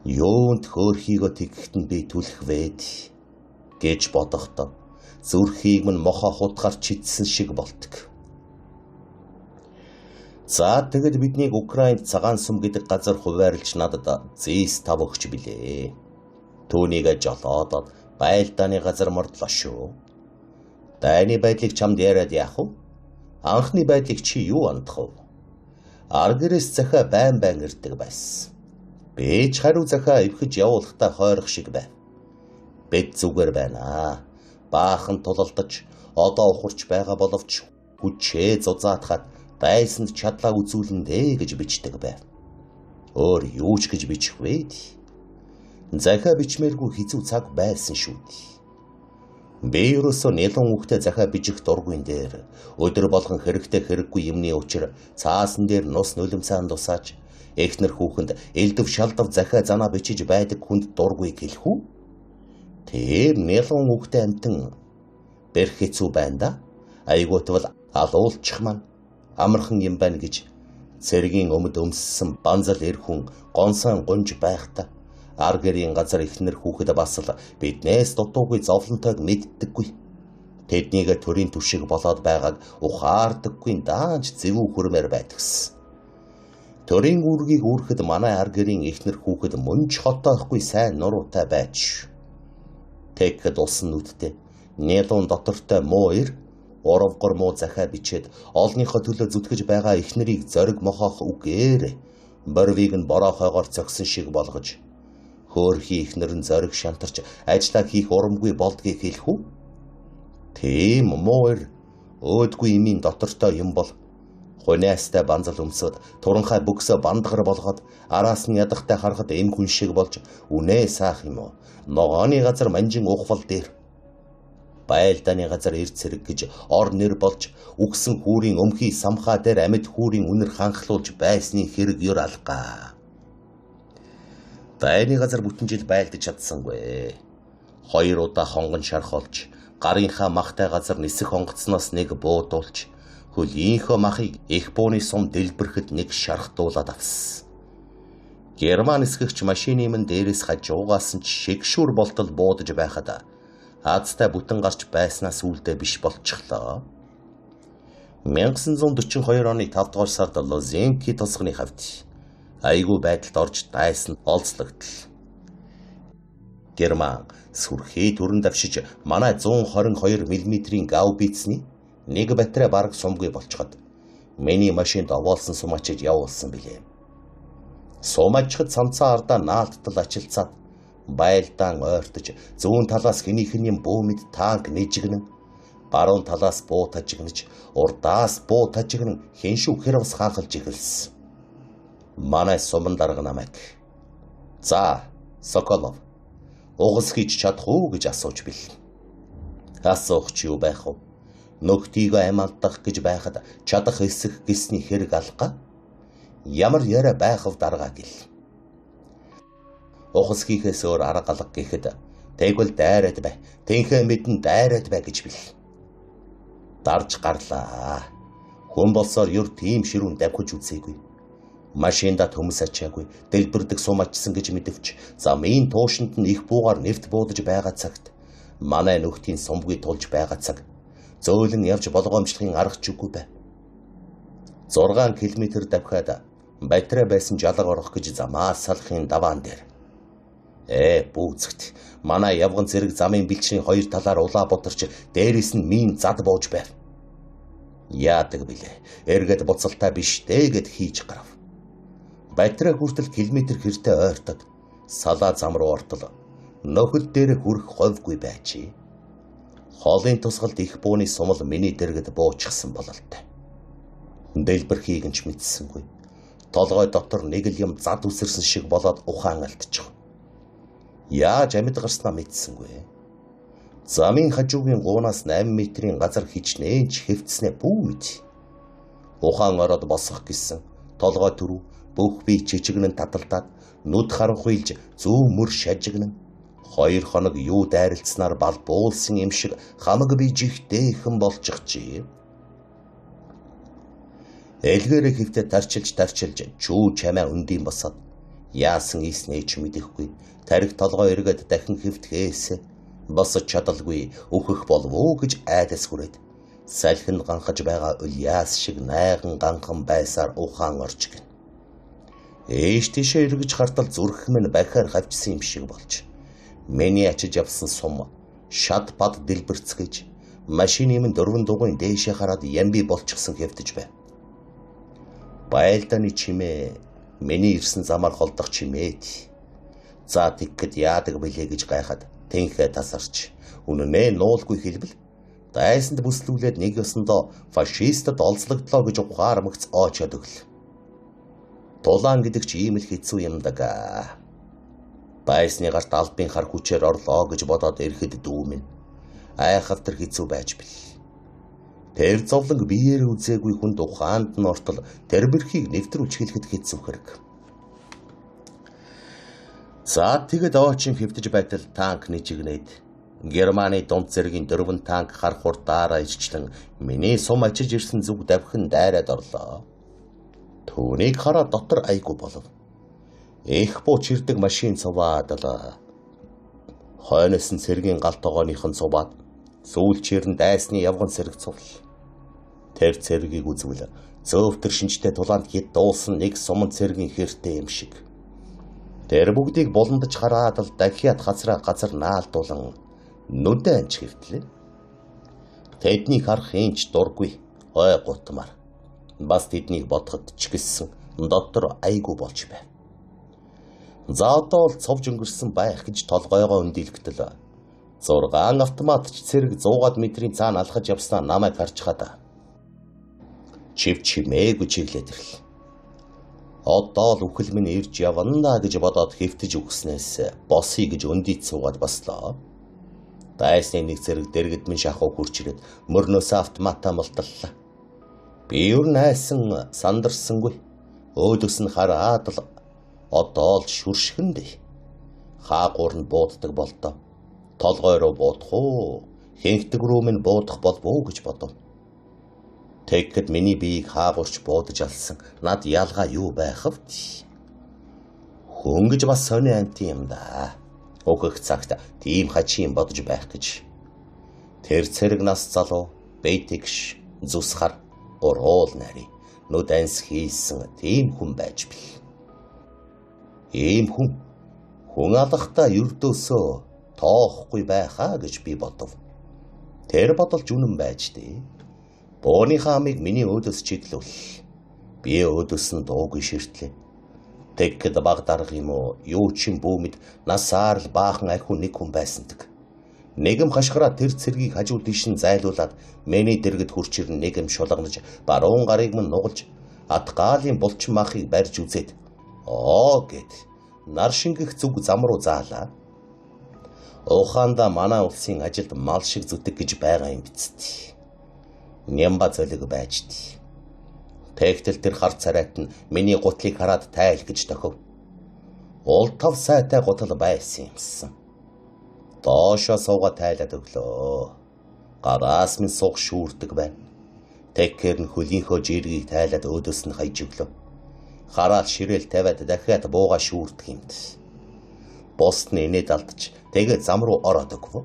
Юунд хөөрхийгөө тэгхэд нь би түлх вэд гэж бодохдоо зүрхийг минь мохоо хутгаар чидсэн шиг болтг. За тэгэд биднийг Украинд цагаан сүм гэдэг газар хуваарлж надад зис тав өгч билээ. Түүнийгээ жолоодод байлдааны газар мордлоо шүү. Дайны байдлыг чамд яриад яах вэ? Анхны байдлыг чи юу андах вэ? Аргэрээс захаа байн ирдэг байсан. Би ч хариу захаа эвхэж явуулахдаа хойрох шиг байв. Бид зүгээр байна. Баахан тулалдаж одоо ухарч байгаа боловч хүчээ зузаатахад дайсанд чадлаа үзүүлэндэ гэж бичдэг байв. Өөр юу ч гэж бичих вэ? Захаа бичмээргүй хэцүү цаг байсан шүү дээ. Би ерөөсөө нэлон хүүхдээ захаа bijих дургүйн дээр өдөр болгон хэрэгтэй хэрэггүй юмны учир цаасан дээр нус нулимсаан дусааж эхнэр хүүхэнд элдв шалдав захаа занаа бичиж байдаг хүнд дургүй гэлэх үү? Тэр нэлон хүүхдээ амтан бэрх хэцүү байна да. Айгуутвал алуулчих маань амархан юм байна гэж цэргийн өмд өмссөн банзал эр хүн гонсон гунж байхдаа аргэрийн газар эхнэр хүүхэд бас л биднээс дутуугүй зовлонтойг мэддэггүй. Тэднийг төрийн түшиг болоод байгааг ухаардаггүй даанч зэвүү хүрмээр байдагс. Төрийн үүргийг үүрэхэд манай аргэрийн эхнэр хүүхэд мөн ч хотоохгүй сайн нуруутай байж. Тэгэхэд усан нүдтэй нэлон дотортой муу ир уравгар муу захаа бичээд олныхоо төлөө зүтгэж байгаа эхнэрийг зориг мохоох үгээр борвиг нь бороохойгоор цогсон шиг болгож хөөрхий эхнэр нь зориг шантарч ажиллаа хийх урамгүй болдгийг хэлэх үү? Тийм муур өөдгүй имийн дотортой юм бол хуниастай банзал өмсөд туранхай бөксө бандгар болгоод араас нь ядахтай харахад эм хүн шиг болж үнээ саах юм уу? Ногооны газар манжин ухвал дээр байлдааны газар эрд цэрэг гэж ор нэр болж үгсэн хүүрийн өмхий самхаа дээр амьд хүүрийн үнэр ханхлуулж байсны хэрэг ёр алгаа. Байны газар бүтэн жил байлдаж чадсангүй. 2 удаа хонгон шархолж гарынхаа махтай газар нисэх хонгоцноос нэг буудуулж хөлийнхөө махыг их бууны сум дэлбэрэхэд нэг шархтуулаад авсан. Герман эсгэгч машины мөн дээрээс хажуугаас нь шигшүүр болтол буудаж байхад хаацтай бүтэн гарч байснаас үүлдээ биш болчихлоо. 1942 оны 5 дугаар сард Лозенки тосгоны хавьд айгүй байдалд орж дайсан олзлогдол. Герман сүрхий түрэн давшиж манай 122 мм-ийн гаубицны нэг батарей бараг сумгүй болчиход миний машинд овоолсон сумачид явуулсан билээ. Сумачхад цамцаа ардаа наалттал ачилцаад байлдаан ойртож зүүн талаас хэнийхэн юм бөөмөд танк нэжигнэн баруун талаас буу тажигнаж урдаас буу тажигнэн хэншүү хэрвс хаанхалж эхэлсэн. Манай суман дарга намайг "За, Соколов, угас хийж чадах уу?" гэж асууж бил. Асуух ч юу байх вэ? Нөхдийгөө амиалдах гэж байхад чадах эсэх гэсний хэрэг алга. Ямар яриа байх вэ дарга гэл. Ухас хийхээс өөр арга алга гэхэд тэгвэл дайраад бай. Тэнхээ мэдэн дайраад бай гэж бил. Дарж гарлаа. Хүн болсоор юр тийм ширүүн давхиж үзээгүй. Машинда төмс ачаагүй, дэлбэрдэг сум ачсан гэж мэдвч замын туушинд нь их буугаар нефт буудаж байгаа цагт манай нөхдийн сумгүй тулж байгаа цаг зөөлөн явж болгоомжлохын арга ч үгүй бай. 6 км давхаад батарей байсан жалга орох гэж замаа салахын даваан дээр. Бүүцэгт манай явган зэрэг замын бэлчний 2 талаар улаа бодорч дээрээс нь мин зад бууж байв. Яадаг билээ. Эргээд буцалтай биш дээ гэд хийж гарав. Батарей хүртэл километр хэртэй ойртод салаа зам руу ортол нөхөд дээр хүрэх ховгүй байжээ. Хоолын тусгалд их бууны сумал миний дэргэд буучихсан бололтой. Дэлбэрхийг нь ч мэдсэнгүй. Толгой дотор нэг л юм зад үсэрсэн шиг болоод ухаан алдчих. Яаж амьд гарснаа мэдсэнгүй. Замын хажуугийн гуунаас 8 м-ийн газар хичнээн ч хэвтснээ бүү мэд. Ухаан ороод босох гэсэн толгой түрүү бүх бие чичигнэн таталтаад нүд харанхуйлж зүү мөр шажигнэн 2 хоног юу дайралцсанаар бал буулсан юм шиг хамаг бие жигтэйхэн болчихжээ. Элгээрээ хөвтө тарчилж чүү чамаа өндийн босоод яасан ийснээ ч мэдэхгүй. Тарих толгой эргээд дахин хөвтгээс босож чадалгүй өөхөх болов уу гэж айдас хүрээд салхинд ганхаж байгаа өлиас шиг найган ганхан байсаар ухаан орж гин. Ээш тийшээ эргэж хартал зүрх минь бахаар хавчсан юм шиг болж. Миний ачиж явсан сум шат бад дэлбэрцгэж машины минь 4 дугуйн дээшээ хараад ямби болчихсон хэвтэж байв. Байлдааны чимээ миний ирсэн замаар холдох чимээд. За тэгэхэд яадаг билээ гэж гайхад тэнхээ тасарч үнэнээ нуулгүй хэлбэл дайсанд бүслүүлээд нэг ёсондоо фашистад олзлогдлоо гэж ухаармагц оочод өгл. Тулаан гэдэг ч ийм л хэцүү юм даа. Байсны гарт албын хар хүчээр орлоо гэж бодоод ирэхэд дүү минь айхавтар хэцүү байж бил. Тэр зовлон биеэр үзээгүй хүнд ухаанд нь ортол тэр бэрхийг нэвтрүүлж хэлэхэд хэцүү хэрэг. За тэгэд оочин хэвтэж байтал танк нэжигнээд Германы дунд зэргийн 4 танк хар хурдаараа ижчлэн миний сум ачиж ирсэн зүг давхин дайраад орлоо. Түүнийг хараад дотор айгүй болов. Их буу чирдэг машин цуваад л хойноос нь цэргийн гал тогооных нь цуваад сүүлчээр нь дайсны явган цэрэг цувл. Тэр цэргийг үзвэл зөөвтөр шинжтэй тулаанд хэд дуулсан нэг суман цэргийн хэртэй юм шиг. Тэр бүгдийг буландаж хараад л дахиад газар наалдуулан нүдэн анч хэвтлээ. Тэднийг харах хинч дургүй ой гутмаар. Бас тэднийг бодоход ч гэсэн дотор айгүй болж байв. За одоо л цовж өнгөрсөн байх гэж толгойгоо өндөлгтөл 6 автоматч цэрэг 100-аад метрийн цаана алхаж явснаа намайг харж хаад. Чив чимээгүй чиглээд ирлээ. Одоо л үхэл минь ирж явна гэж бодоод хэвтэж өгснээс босъё гэж өндийд суугаад баслаа. Дайсны нэг зэрэг дэргэд минь шахуу хурч ирээд мөрнөөсөө автоматаа мулталлаа. Би юу найсан сандарсангүй. Өөдөөс нь хараад л одоо л шүршгэндээ. Хаагуур нь бууддаг болдоо. Толгой руу буудах уу? Хэнхдэг рүү минь буудах болов уу гэж бодов. Тэгэхэд миний биеийг хаагуурч буудаж алсан. Над ялгаа юу байх вэ? Хүн гэж бас сони амт юм да. Өөхөх цагт тийм хачийн бодож байх гэж. Тэр цэрэг нас залуу, бэйтэгш, зүсхар, уруул нари, нүд анс хийсэн тийм хүн байж бил. Ийм хүн алахта ердөөсөө тоохгүй байхаа гэж би бодов. Тэр бодолж үнэн байж дээ. Бооны хаамыг миний өөдөөс чиглүүл. Би өөдөөс нь дуугүй ширтлээ. Тэгэхэд баг дарга юм уу, юу ч юм бүүмэд насаар л баахан архи нэг хүн байсандаг. Нэгэм хашгираа тэр цэргийг хажуу тийш нь зайлуулад миний дэргэд хурч ирэн нэгэм шулганаж баруун гарыг минь нугалж атгаалын булчин махыг барьж үзээд гэд нар шингэх зүг зам руу заалаа. Ухаанда манай улсын ажилд мал шиг зүтэг гэж байгаа юм биз. Нямба зөлөг байж дээ. Тэгтэл тэр хар царайт нь миний гутлыг хараад тайл гэж тохив. Уул тав сайтай гутал байсан юмсан. Доошоо сууга тайлаад өглөө. Гараас минь суг шүүрдэг байна. Тэгэхэр нь хөлийнхөө жиргийг тайлаад өөдөөс нь хаяж өглөө. Хараад ширээл тавиад дахиад бууга шүүрдэг юмд. Босд нь инээд алдаж тэгээд зам руу ороод өгвөө.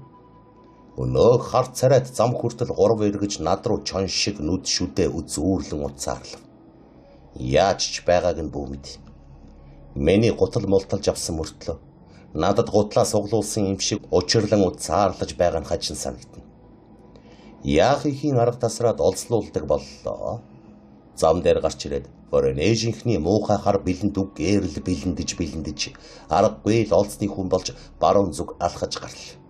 Өнөө хар царайт зам хүртэл 3 эргэж над руу чон шиг нүд шүдээ үзүүрлэн уцаарлав. Яаж ч байгааг нь бүү мэд. Миний гутал мулталж авсан мөртлөө надад гутлаа суглуулсан юм шиг учирлан уцаарлаж байгаа нь хажин санагдана. Яах ихийн арга тасраад олзлуулдаг боллоо. Зам дээр гарч ирээд Воронежийнхний муухай хар бэлэнд үг гэрэл бэлэндэж аргагүй л олзны хүн болж баруун зүг алхаж гарлаа.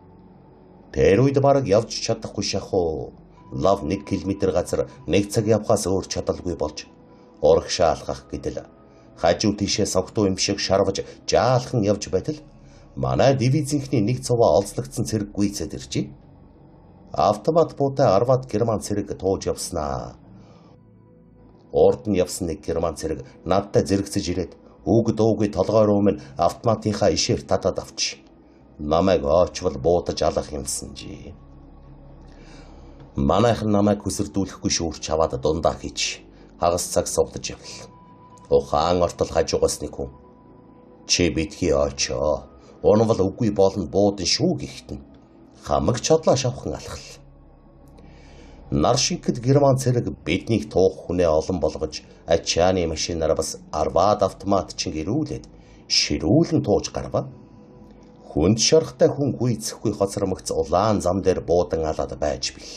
Тэр үед бараг явж чадахгүй шахуу. Лав 1 км газар 1 цаг явхаас өөр чадалгүй болж урагшаа алхах гэдэл хажуу тийшээ согтуу юм шиг шарваж жаалхан явж байтал манай дивизийнхний нэг цуваа олзлогдсон цэрэг гүйцэд иржээ. Автомат буутай 10-аад герман цэрэг тууж явснаа. Урд нь явсан нэг герман цэрэг надтай зэрэгцэж ирээд үг дуугүй толгой руу минь автоматынхаа ишээр татаад авч намайг очвол буудаж алах юмсан жи. Манайхан намайг хүсэрдүүлэхгүй шүүрч аваад дундаа хийж хагас цаг сувдаж явлаа. Ухаан ортол хажуугаас нэг хүн. Чи битгий очоо. Унвал үгүй болно буудан шүү гэхтэн. Хамаг чадлаа шавхан алхал. Нар шингэд герман цэрэг биднийг туух хүнээ олон болгож ачааны машинаар бас 10-аад автомат чин гэрүүлээд ширүүлэн тууж гарва. Хүнд шарахтай хүн гүйцэхгүй хоцромогц улаан зам дээр буудан алаад байж бил.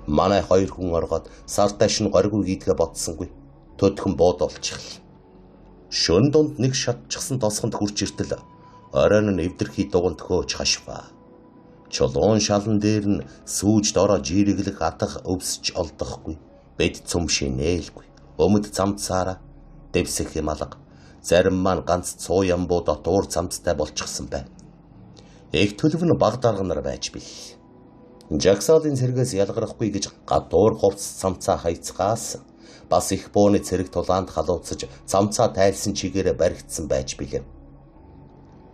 Манай 2 хүн оргоод сартай шин горгүй гийдгээ бодсонгүй. Төдхөн бууд олчихл. Шөн дунд нэг шатчихсан тосгонд хурч иртэл оройн нь эвдэрхий дуганд хөөж хашваа. Чулуун шалан дээр нь сүүж дороо жирэглэх атах өвсч олдохгүй. Бед цөм шинээлгүй. Өмд замцаараа дэвсэх юм алга. Зарим маань ганц цуу ямбуу дотуур цамцтай болчихсон байна. Их төлөв нь баг дарга нар байж бил. Жагсаалын цэргээс ялгарахгүй гэж гадуур хувцс цамцаа хайцгаас бас их бууны цэрэг тулаанд халууцаж цамцаа тайлсан чигээрээ баригдсан байж билээ.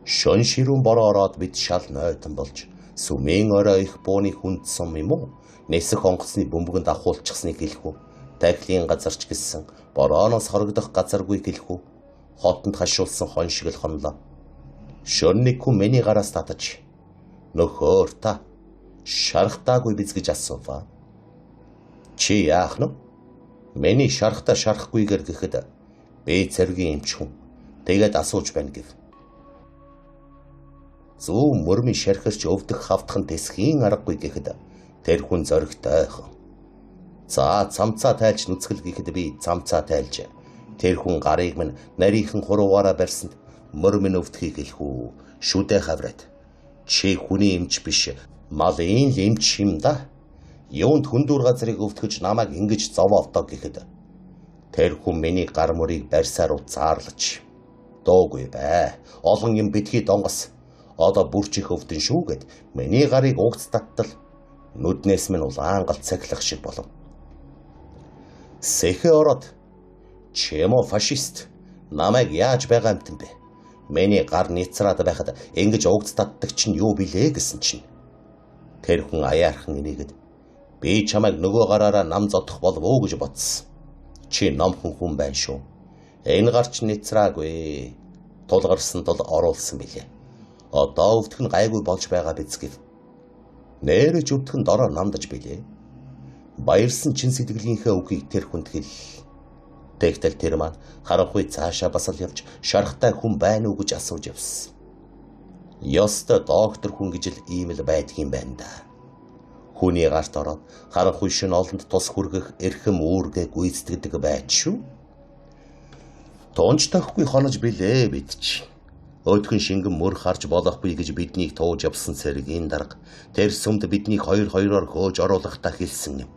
Шон ширүүн бороо ороод бид шал нойтон болж сүмийн орой их бууны хүнд сум юм уу? Нэсэх онгоцны бөмбөгөнд ахуулчихсныг хэлэхүү. Тахилын газарч гисэн борооноос хорогдох газаргүй хэлэхүү. Хотонд хашуулсан хон шиг л хонлоо. Шон нэг хүн миний гараас татаж нөхөр та шарахтаагүй биз гэж асуув. Чи яах нь? Миний шарахтаа шарахгүйгээр гэхэд би цэргийн эмч хүн. Тэгээд асууж байна гэв. Зүү мөрмийн шархирч өвдөх хавдхан тэсхийн аргагүй гэхэд тэр хүн зоригтойхон. За цамцаа тайлж нүцгэл гэхэд би цамцаа тайлж тэр хүн гарыг минь нарийнхан хуруугаараа барьсанд мөрмийн өвдөхийг хэлэхүү. Шүдэ хавраад Чи хүний эмч биш, малын л эмч юм да. Юунд хүндүр газрыг өвтгөж намайг ингэж зовоолдоо гэхэд тэр хүн миний гар мөрийг барьсаар уцаарлаж. Доогүй бай. Олон юм битгий донгос. Одоо бүрчих өвдөн шүүгээд миний гарыг угц таттал нүднээс минь улаан гал цахилах шиг болов. Сэхэ ороод чэмо фашист намайг яаж байгаа юм бэ? Миний гар нийцраад байхад ингэж угц татдаг чинь юу билээ гэсэн чинь. Тэр хүн аяархан инээгээд би чамайг нөгөө гараараа нам зодох болов уу гэж бодсон. Чи номхон хүн байна шүү. Энэ гарч нийцраагүй. Тулгарсан тул оруулсан билээ. Одоо өвдөх нь гайгүй болж байгаа биз гэв. Нээрэж өвдөх нь дороо намдаж билээ. Баярсан чин сэтгэлийнхээ үгийг тэр хүнд хэл. Тэгтэл тэр маань харанхуй цаашаа бас л явж шарахтай хүн байна уу гэж асууж явсан. Ёстой доктор хүн гэж л ийм л байдгийн байна да. Хүний гарт ороод харанхуй шин олонд тус хүргэх эрхэм үүргээ гүйцэтгэдэг байж шүү. Тунж тахгүй хонож билээ бид ч. Өдгөн шингэн мөр харж болохгүй гэж биднийг тууж явсан цэргийн дарга тэр сүмд биднийг хоёроор хөөж оруулахдаа хэлсэн юм.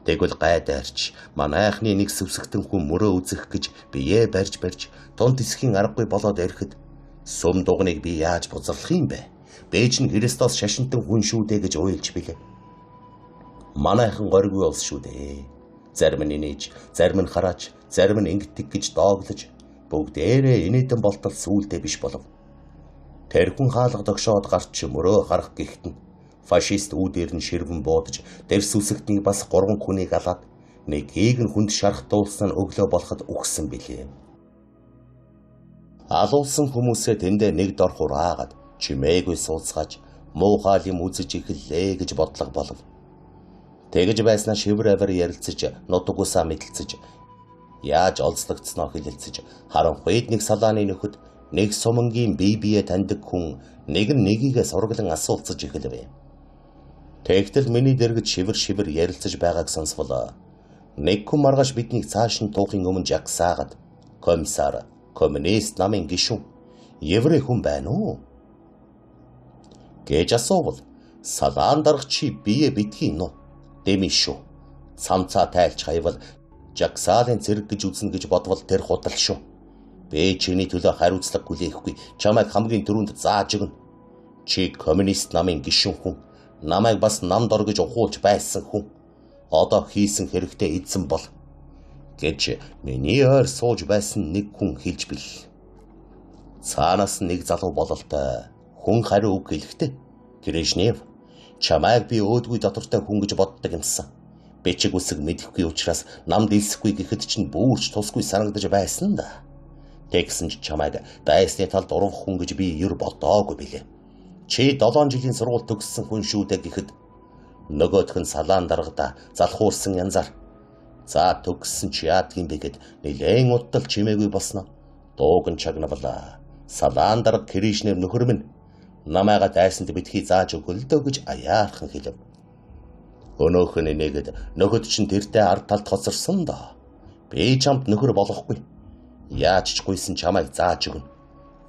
Тэгвэл гайдаарч манайхны нэг сүвсгтэн хүн мөрөө үзэх гэж бие барьж тун тисхийн аргагүй болоод ирэхэд сүм дугныг би яаж бузарлах юм бэ? Бээж нь Христос шашинтан хүн шүү дээ гэж уйлж билээ. Манайхан горгүй улс шүү дээ. Зарим нь инээж, зарим нь харааж, зарим нь ингэдэг гэж дооглож бүгдээрээ инээдэн болтол сүулдэ биш болов. Тэр хүн хаалга догшоод гарч мөрөө харах гихтэн фашист үүдээр нь ширвэн буудаж дэрс үсэгтнийг бас 3 хүнийг алаад нэгийг нь хүнд шарах дуулсан өглөө болоход үхсэн билээ. Алуулсан хүмүүсээ тэндээ нэг дор хураагаад чимээгүй сууцгааж муухай юм үзэж эхэллээ гэж бодлого болов. Тэгэж байснаа шивэр авир ярилцаж нутаг усаа мэдлцэж яаж олзлогдсноо хэлэлцэж харанхуйд нэг салааны нөхөд нэг сумангийн бие таньдаг хүн нэг нь нэгийгээ сургалан асуулцаж эхэлвэ. Тэгтэл миний дэргэд шивэр ярилцаж байгааг сонсвол нэг хүн маргааш биднийг цааш нь туухын өмнө жагсаагаад комиссар, коммунист намын гишүүн еврей хүн байна уу? Гэж асуувал салаан дарга чи бие битгий нуу дэми шүү. Цамцаа тайлч хайвал жагсаалын зэрэг гэж үзнэ гэж бодвол тэр худал шүү. Би чиний төлөө хариуцлага хүлээхгүй чамайг хамгийн түрүүнд зааж өгнө. Чи коммунист намын гишүүн хүн. Намайг бас намд ор гэж ухуулж байсан хүн. Одоо хийсэн хэрэгтэй эзэн бол гэж миний ойр сууж байсан нэг хүн хэлж бил. Цаанаас нэг залуу бололтой хүн хариу үг хэлэхдээ Грижнев чамайг би өөдгүй дотортой хүн гэж боддог юмсан. Бичиг үсэг мэдэхгүй учраас намд илсэхгүй гэхэд чинь бүрч тусгүй санагдаж байсан да. Тэгсэн ч чамайг дайсны талд урвах хүн гэж би ер бодоогүй билээ. Чи 7 жилийн сургууль төгссөн хүн шүү дээ гэхэд нөгөөх нь салаан даргада залхуурсан янзаар. За төгссөн чи яадгийн бэ гэд нэлээн удтал чимээгүй болсноо. Дууг нь чагнавлаа. Салаан дарга Кришнер нөхөр минь намайга дайсанд битгий зааж өгөлдөө гэж аяархан хэлв. Өнөөх нь нэгэд нөхөд чинь тэртээ ард талд хоцорсон да. Би чамд нөхөр болохгүй. Яаж ч гуйсан чамайг зааж өгнө.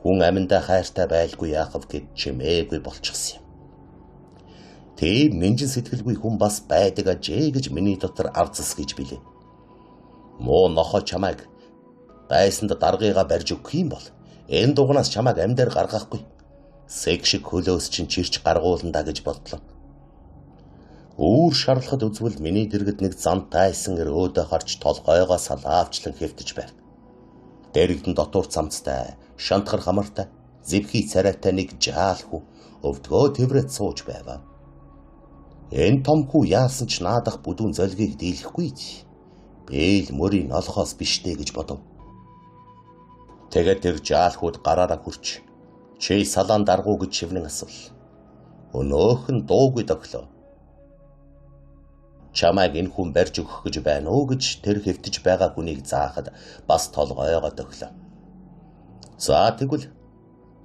Хүн аминдаа хайртай байлгүй яахав гэд чимээгүй болчихсон юм. Тийм нэнжин сэтгэлгүй хүн бас байдаг ажээ гэж миний дотор авцас гэж билээ. Муу нохо чамайг дайсанд даргыгаа барьж өгөх юм бол энэ дугнаас чамайг амьдаар гаргахгүй. Сэг шиг хөлөөс чинь чирч гаргуулна гэж бодлоо. Үүр шарлахад үзвэл миний дэргэд нэг зан тайсан өрөөдөө харж толгойгоо салаавчлан хэвтэж байв. Дэрэгдэн дотор цамцтай, шантгар хамартай, зэвхий царайтай нэг жаал хүү өвдгөө тэврээд сууж байв. Энэ том хүү яасан ч наадах бүдүүн золгийг дийлэхгүй. Би л мөрийн олохоос биштэй гэж бодов. Тэгээд тэр жаал хүүд гараараа хүрч чи салаан даргуу гэж шивнэн асуул. Өнөөх нь дуугүй доглоо. Чамайг энэ хүн барьж өгөх гэж байна уу гэж тэр хэвтэж байгаа хүнийг заахад бас толгойгоо доглоо. За тэгвэл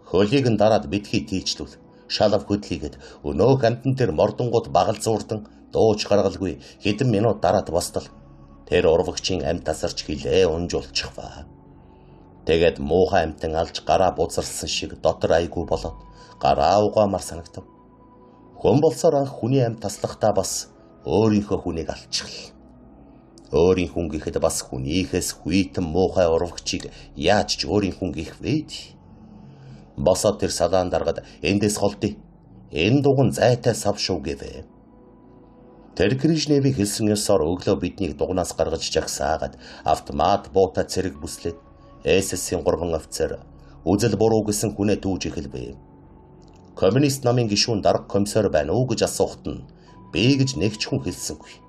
хөлийг нь дараад битгий тийчлүүл. Шалав хөдлийгээд өнөөх амтан тэр мордонгууд багал зуурдан дууч гаргалгүй хэдэн минут дараад бостол. Тэр урвагчийн амт тасарч хилээ унжуулчихваа. Тэгээд муухай амтан алж гараа бузарсан шиг дотор айгүй болоод гараа угаамар санагдав. Хүн болсоор анх хүний амьд таслахдаа бас өөрийнхөө хүнийг алчхал. Өөрийн хүн гэхэд бас хүнийхээс хүйтэн муухай урвагчийг яаж ч өөрийн хүн гэх вэ? Босоод тэр салаан даргад эндээс холдъё. Энэ дуган зайтай сав шүү гэвэ. Тэр Кришневийг хэлсэн ёсоор өглөө биднийг дугнаас гаргаж жагсаагаад автомат буута цэрэг бүслээд СС-ийн 3 офицер үзэл буруу гэсэн хүнээ дүүж эхэлвэ. Коммунист намын гишүүн дарга комиссар байна уу гэж асуухт нь би гэж нэгч хүн хэлсэнгүй.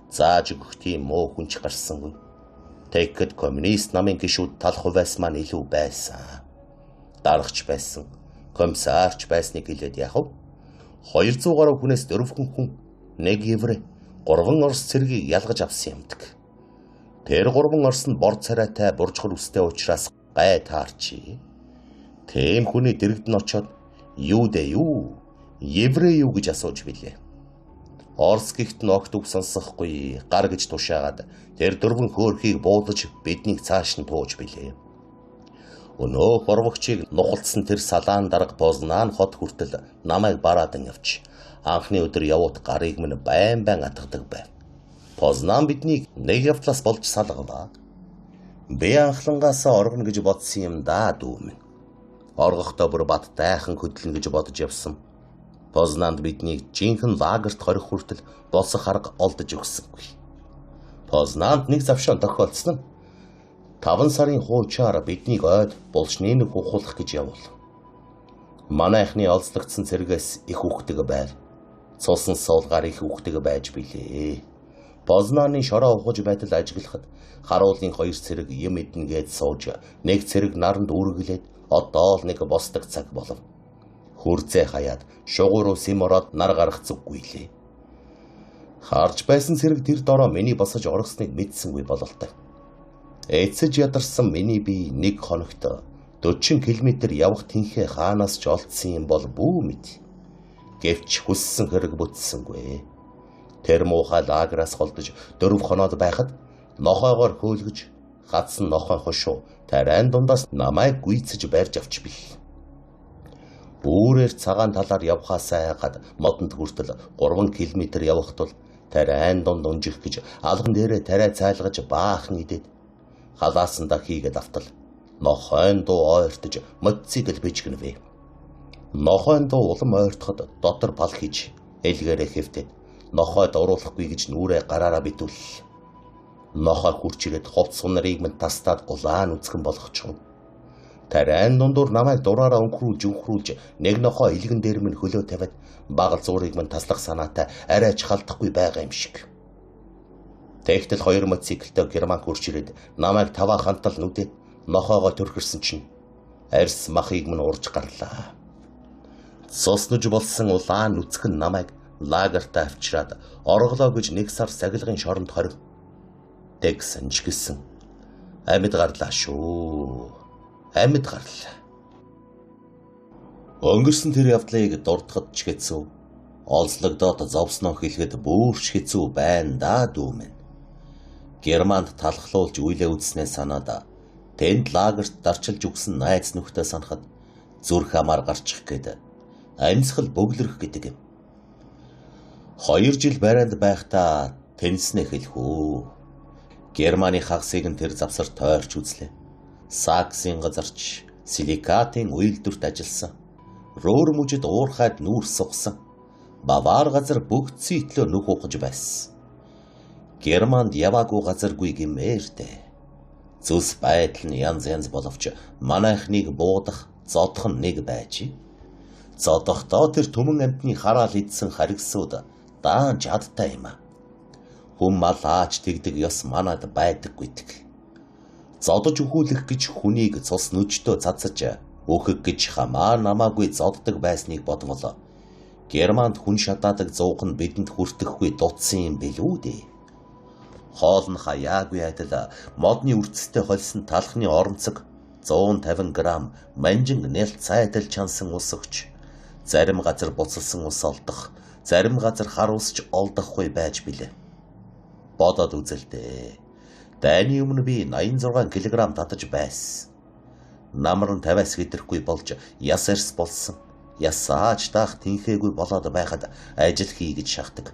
Зааж өгөх тийм муу хүнч гарсангүй. Тэгэхэд коммунист намын гишүүд талх хуваас маань илүү байсан. Даргач байсан, комиссарч байсныг хэлээд яах вэ? 200 гаруй хүнээс 4 хүн, 1 еврей, 3 орос цэргийг ялгаж авсан юмдаг. Тэр 3 орос нь бор царайтай буржгар үстэй учраас гай таарчи. Тэм хүний дэрэгд нь очоод юу дээ юу? Еврей юу гэж асууж билээ. Орос гихт нь огт үг сонсохгүй гар гэж тушаагаад тэр 4 хөөрхийг буулж биднийг цааш нь тууж билээ. Өнөө хорвогчийг нухалдсан тэр салаан дарга Познан хот хүртэл намайг бараадан явж анхны өдөр явуут гарыг минь байн атгадаг байв. Познан биднийг нэг явдлаас болж салгаваа. Би анхлангаасаа оргоно гэж бодсон юм да дүү минь. Оргохдоо бүр баттайхан хөдлөн гэж бодож явсан. Познанд биднийг жинхэнэ лагерт хорих хүртэл босох арга олдож өгсөнгүй. Познанд нэг завшаан тохиолдсон нь 5 сарын хуучаар биднийг ойд булшны нэг ухуулах гэж явуул. Манайхны олзлогдсон цэргээс их үхдэг байв. Цусан суулгаар их үхдэг байж билээ. Познаны шороо ухаж байтал ажиглахад харуулын 2 цэрэг юм эднгээд сууж нэг цэрэг наранд үргэлээд одоо л нэг босдог цаг болов. Хүрзээ хаяад шугууруу сэм ороод нар гарах зүггүй лээ. Харж байсан цэрэг тэр дороо миний босож оргосныг мэдсэнгүй бололтой. Эцэж ядарсан миний бие нэг хоногт 40 км явах тэнхээ хаанаас ч олдсон юм бол бүү мэд. Гэвч хүссэн хэрэг бүтсэнгүй. Тэр муухай лагераас холдож 4 хоноод байхад нохойгоор хөөлгөж хатсан нохой хошуу тарайн дундаас намайг гүйцэж барьж авч бил. Үүрээр цагаан талаар явхаасаа айгаад модонд хүртэл 3 км явахт бол тарайн дунд унжих гэж алган дээрээ тариа цайлгаж баахан идээд халаасандаа хийгээд автал нохойн дуу ойртож мотоцикл бичгэнвэ. Нохойн дуу улам ойртоход дотор бал хийж элгээрээ хэвтээд нохойд оруулахгүй гэж нүрээ гараараа битүүл. Нохой хурч ирээд хувц сунарыг минь тастаад улаан үзгэн болгочихв. Тарайн дундуур намайг дураараа өнхрүүлж нэг нохой илгэн дээр минь хөлөө тавиад багал зуурыг минь таслах санаатай арайч халдахгүй байгаа юм шиг. Тэгтэл 2 мотоциклтэй Герман хурч ирээд намайг таваа хантал нүдээд нохоогоо төрхөрсөн чинь арьс махыг минь урж гарлаа. Цуснаж болсон улаан нүцгэн намайг лагертаа авчираад орглоо гэж 1 сар сахилгын шоронд хорив. Тэгсэн ч гэсэн амьд гарлаа шүү. Амьд гарлаа. Өнгөрсөн тэр явдлыг дурдхад ч хэцүү. Олзлогдоод зовсноо хэлэхэд бүрч хэцүү байна да дүү минь. Германд талхлуулж үйлээ үзснээ санаад тэнд лагерт дарчилж өгсөн найз нөхдөд санахад зүрх амаар гарчих гээд амьсгал бөглөрөх гэдэг юм. 2 жил байранд байхдаа тэнснэ хэлхүү. Германы хагасыг нь тэр завсар тойрч үзлээ. Саксын газарч силикатын үйлдвэрт ажилласан. Руур мужид уурхайд нүүр сугсан. Бавар газар бүгд зүйтлөө нүх ухаж байсан. Германд яваагүй газаргүй гэмээрдэ. Зүс байдал нь янз боловч манайхныг буудах, зодох нь нэг байж. Зодохдоо тэр түмэн амтны хараал идсэн харгисууд даан чадтай юм а. Хүм мал ааж тэгдэг ёс манад байдаггүйдэг. Зодож өгүүлэх гэж хүнийг цус нүжтөө цацаж өөхөг гэж хамаа намаагүй зоддог байсныг бодвол Германд хүн шатаадаг зуух нь бидэнд хүртэхгүй дутсан юм билүү дээ. Хоол нь хаяагүй адил модны үрцтэй холсон талхны оронцог 150 г манжин нэлт цайдал чансан ус өгч зарим газар буцалсан ус олдох, зарим газар хар усч олдохгүй байж билээ. Бодоод үзэлтэй. Дайны өмнө би 86 кг татаж байсан. Намар нь 50-аас хэтрэхгүй болж яс арс болсон. Ясаач даах тэнхээгүй болоод байхад ажил хий гэж шахдаг.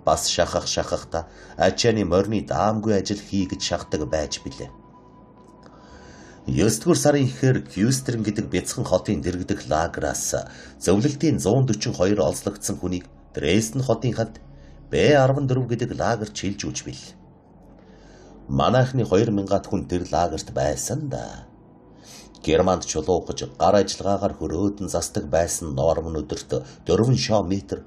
Бас шахахта ачааны морины даамгүй ажил хий гэж шахдаг байж билээ. 9-р сарын ихээр Кюстерн гэдэг бяцхан хотын дэргэдэх лагераас зөвлөлтийн 142 олзлогдсон хүнийг Дрезден хотын хавьд Б14 гэдэг лагерт шилжүүлж бил. Манайхны 2000-аад хүн тэр лагерт байсан да. Германд чулуухаж гар ажиллагаагаар хөрөөдөн засдаг байсан норм нь өдөрт 4 шометр.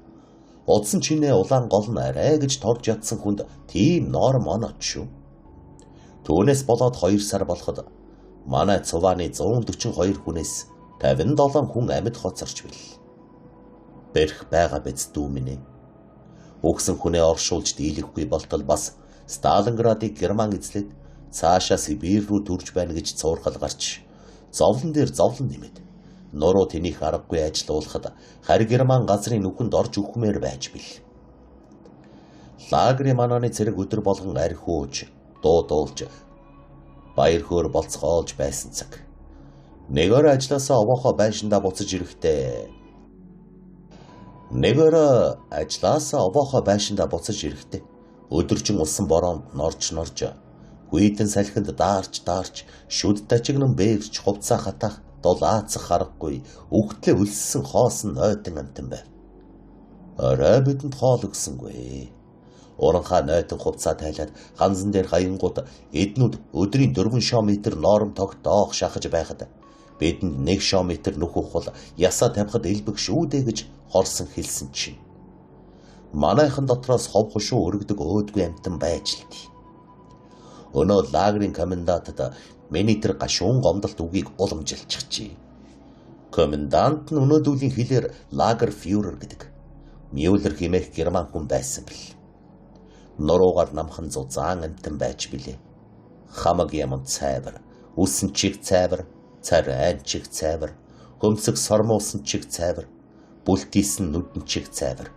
Удсан чинээ улаан гол нь арай гэж торж ядсан хүнд тийм норм онооч шүү. Түүнээс болоод 2 сар болоход манай цувааны 142 хүнээс 57 хүн амьд хоцорч бил. Бэрх байгаа биз дүү минь ээ. Өгсөн хүнээ оршуулж дийлэхгүй болтол бас Сталинградыг Герман эзлээд цаашаа Сибирь рүү төрж байна гэж цуурхал гарч зовлон дээр зовлон нэмээд нуруу тэнийх аргагүй ажиллуулахад харь Герман газрын нүхэнд орж өгмээр байж бил. Лагерийн манааны цэрэг өдөр болгон архиуж, дуудуулж, баяр хөөр болцгоолж байсан цаг. Нэгөр ажилласаа овоохоо байшиндаа буцаж ирэхдээ. Өдөржин усан бороонд норж Хүйтэн салхинд даарч шүд тачигнан бэвч хувцаа хатах дулаацах аргагүй үхтлээ өлссөн хоосон нойтон амтан байв. Орой бидэнд хоол өгсөнгүй. Уранхаа нойтон хувцаа тайлаад ганзан дээр хаянгууд эднүүд өдрийн 4 шометр норм тогтоох шахаж байхад бидэнд 1 шометр нүх ухвал ясаа тавихад элбэг шүүдэ гэж хорсон хэлсэн чинь. Манайхан дотроос хов хушуу өргөдөг өөдгүй амтан байж л тий. Өнөө лагерийн комендантад миний тэр гашуун гомдолт үгийг уламжилчихжээ. Комендант нь өнөөдүүлийн хэлээр лагер фюрер гэдэг. Мюллер хэмээх герман хүн байсан бил. Нуруугаар намхан зузаан амтан байж билээ. Хамаг юм цайвар, үсэн чиг цайвар, царайн чиг цайвар, хөмсөг сормуусан чиг цайвар, бүлтийсэн нүдэн чиг цайвар.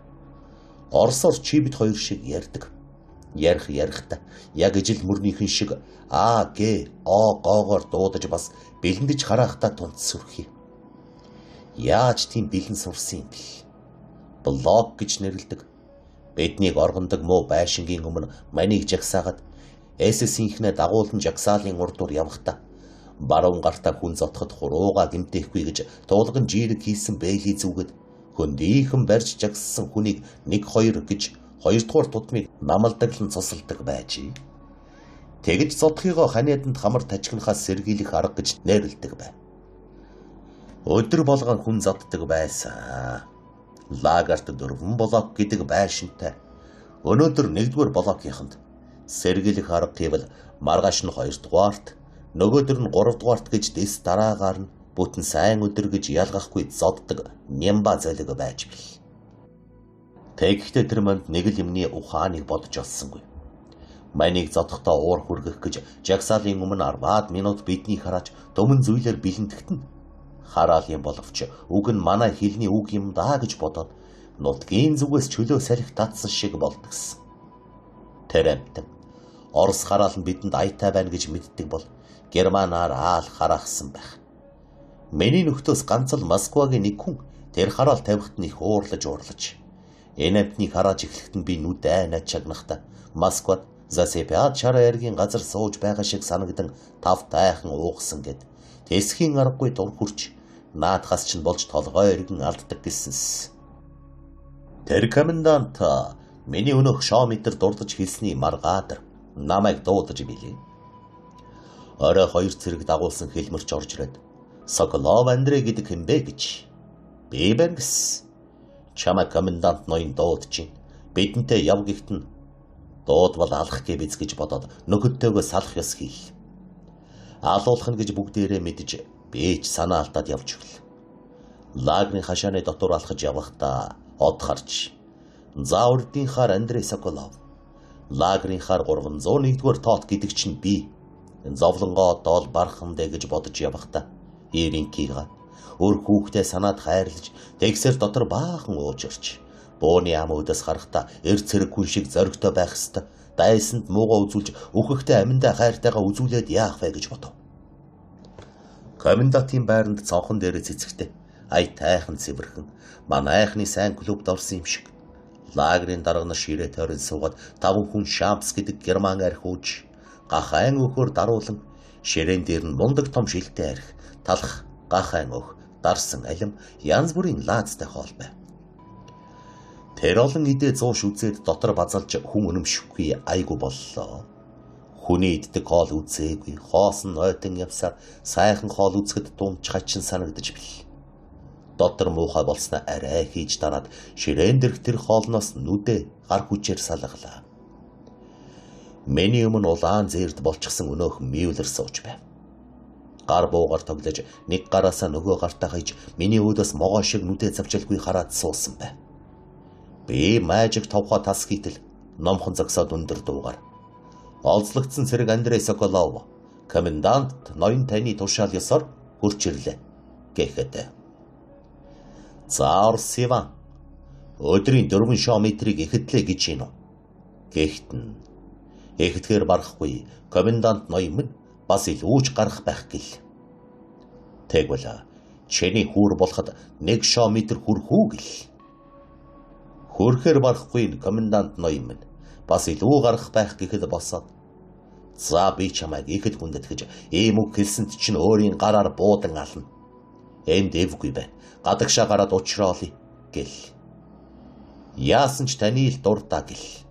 Орсоор чи бид хоёр шиг ярьдаг. Ярихта яг ижил мөрнийхэн шиг А, Г, О гоогоор дуудаж бас бэлэндэж хараахта тунц сүрхий. Яаж тийм бэлэн сурсан юм бэл? Блок гэж нэрлэдэг. Биднийг оргондог муу байшингийн өмнө манийг жагсаагаад СС-ийнхнээ дагуулан жагсаалын урдуур явахта баруун гартаа хүн зотход хурууга гимтэхгүй гэж туулган жирэг хийсэн бэйли зүгэд хөндийхэн барьж жагссан хүнийг 1-2 гэж 2-р тутмыг намалдаглан цусалдаг байжээ. Тэгж зодхийгоо ханиаданд хамар тажигнахаас сэргийлэх арга гэж нэрлэдэг байв. Өдөр болгон хүн зоддог байсан. Лагерт 4 блок гэдэг байшинтай. Өнөөдөр 1-р блокийнханд сэргийлэх арга гэвэл маргааш нь 2-дугаарт, нөгөөдөр нь 3-дугаарт гэж дэс дараагаар нь бүтэн сайн өдөр гэж ялгахгүй зоддог нямба золиг байж бил. Тэгэхдээ тэр манд нэг л юмны ухааныг бодож олсонгүй. Манийг зодохдоо уур хүргэх гэж жагсаалын өмнө 10 минут биднийг хараач дөмнө зүйлээр бэлэндэхтэн. Хараал юм боловч үг нь манай хэлний үг юм даа гэж бодоод нутгийн зүгээс чөлөө салхи татсан шиг болдгсон. Тэр амтан Орос хараал нь бидэнд аятай байна гэж мэддэг бол Германаар аал хараахсан байх. Миний нөхдөөс ганц л Москвагийн нэг хүн тэр хараал тавихт нь их уурлаж. Энэ амтныг харааж эхлэхэд нь би нүд айнаад чагнахта Москвад засепиад шар айргийн газар сууж байгаа шиг санагдан тав тайхан уугсан гэд тэсхийн аргагүй дур хүрч наадхаас ч болж толгой эргэн алддаг гэсэнс. Тэр комендант миний өнөөх шометр дурдж хэлсний маргаадar намайг дуудаж билээ. Орой 2 цэрэг дагуулсан хэлмэрч орж ирээд Соколов Андрей гэдэг хэмбэ гэж би бэнгс чамаа комендант ноён дуудчих. Бидэнтэй яв гихт нь дуудвал алах гэ биз гэж бодоод нөхөдтэйгөө салах ёс хийх. Алуулах нь гэж бүгдээрээ мэдж би ч санаа алдаад явж өгл. Лагерийн хашааны дотор алхаж явахдаа од харж. Заурдынхаар Андрей Соколов. Лагерийнхаар 301-р тоот гэдэг чинь би. Зовлонгоо доол бархан дэ гэж бодож явахдаа Иринкига өр хүүхдээ санаад хайрлаж тэгсэр дотор баахан ууж орч. Бууны ам өдөөс харахта эр цэрэг хүн шиг зоригтой байх хэвээр дайсанд муугаа үзүүлж үхэхтэй аминдаа хайртайгаа үзүүлээд яах вэ гэж бодов. Комендантын байранд цонхон дээр цэцэгтэй Ай тайхан цэвэрхэн манайхны сайн клубд орсон юм шиг. Лагерийн дарга нар ширээ тойрон суугаад 5 хүн Шампс гэдэг герман арх ууж гахайн өөхөөр даруулан ширээн дээр нь мундаг том шилтэй арх, талах, гахайн өөх, дарсан алим янз бүрийн лаазтай хоол байв. Тэр олон идэ 100 шүзээд дотор базалж хүн өнөмшөхгүй айгу боллоо. Хүний иддэг хоол үзээгүй, хоосон ойтон явсаар сайхан хоол үзэхэд дунч хачин санагдаж бил. Дотор муухай болсноо арай хийж дараад ширээн дэрх тэр хоолноос нүдээ гар хүчээр салгалаа. Миний өмнө улаан зээрд болчихсон өнөөх Мюллер сууж байв. Гар буугаар тоглож нэг гараасаа нөгөө гартаа хаяж миний өөдөөс могоо шиг нүдээ завчилгүй хараад суусан байв. Би мажик тавхаа тас хийтэл номхон зогсоод өндөр дуугаар. Олзлогдсон цэрэг Андрей Соколов, комендант ноён таны тушаал ёсоор хурч ирлээ гэхэд. Цаар Сиван өдрийн 4 км-ийг ихэдлээ гэж юм уу? Гэхдээ ихэдгээр барахгүй комендант ноён минь бас илүүч гарах байх гэл. Тэгвэл чиний хүүр болоход 1 км хүрэх үү гэл. Хөрхөр барахгүй комендант ноён минь бас илүү гарах байх гэхэд босоод. За би чамайг ихэд хүндэтгэж ийм үг хэлсэнд чинь өөрийн гараар буудан ална. Энд эвгүй байна. Гадагшаа гараад уучраалъя гэл. Яасан ч таны л дурдаа гэл.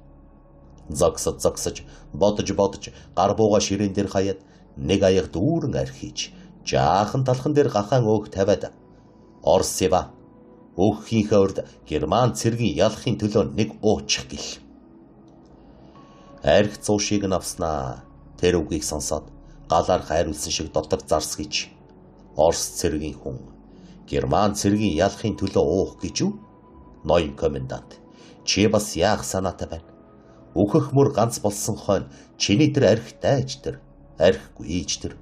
Зогсож бодож гар бууга ширээн дээр хаяад нэг аяга дүүрэн архиж жаахан талхан дээр гахаан өөх тавиад Орсева өөхийнхээ урд герман цэргийн ялахын төлөө нэг уучих гэл. Арх цуушийг нь авснаа. Тэр үгийг сонсоод галаар хайруулсан шиг дотор зарсгийч. Орс цэргийн хүн герман цэргийн ялахын төлөө уух гэж юу? Ноён комендант. Чи бас яах санаатай байна? Өөхөх мөр ганц болсон хойно чиний тэр арх дайж тэр, архгүй ийж тэр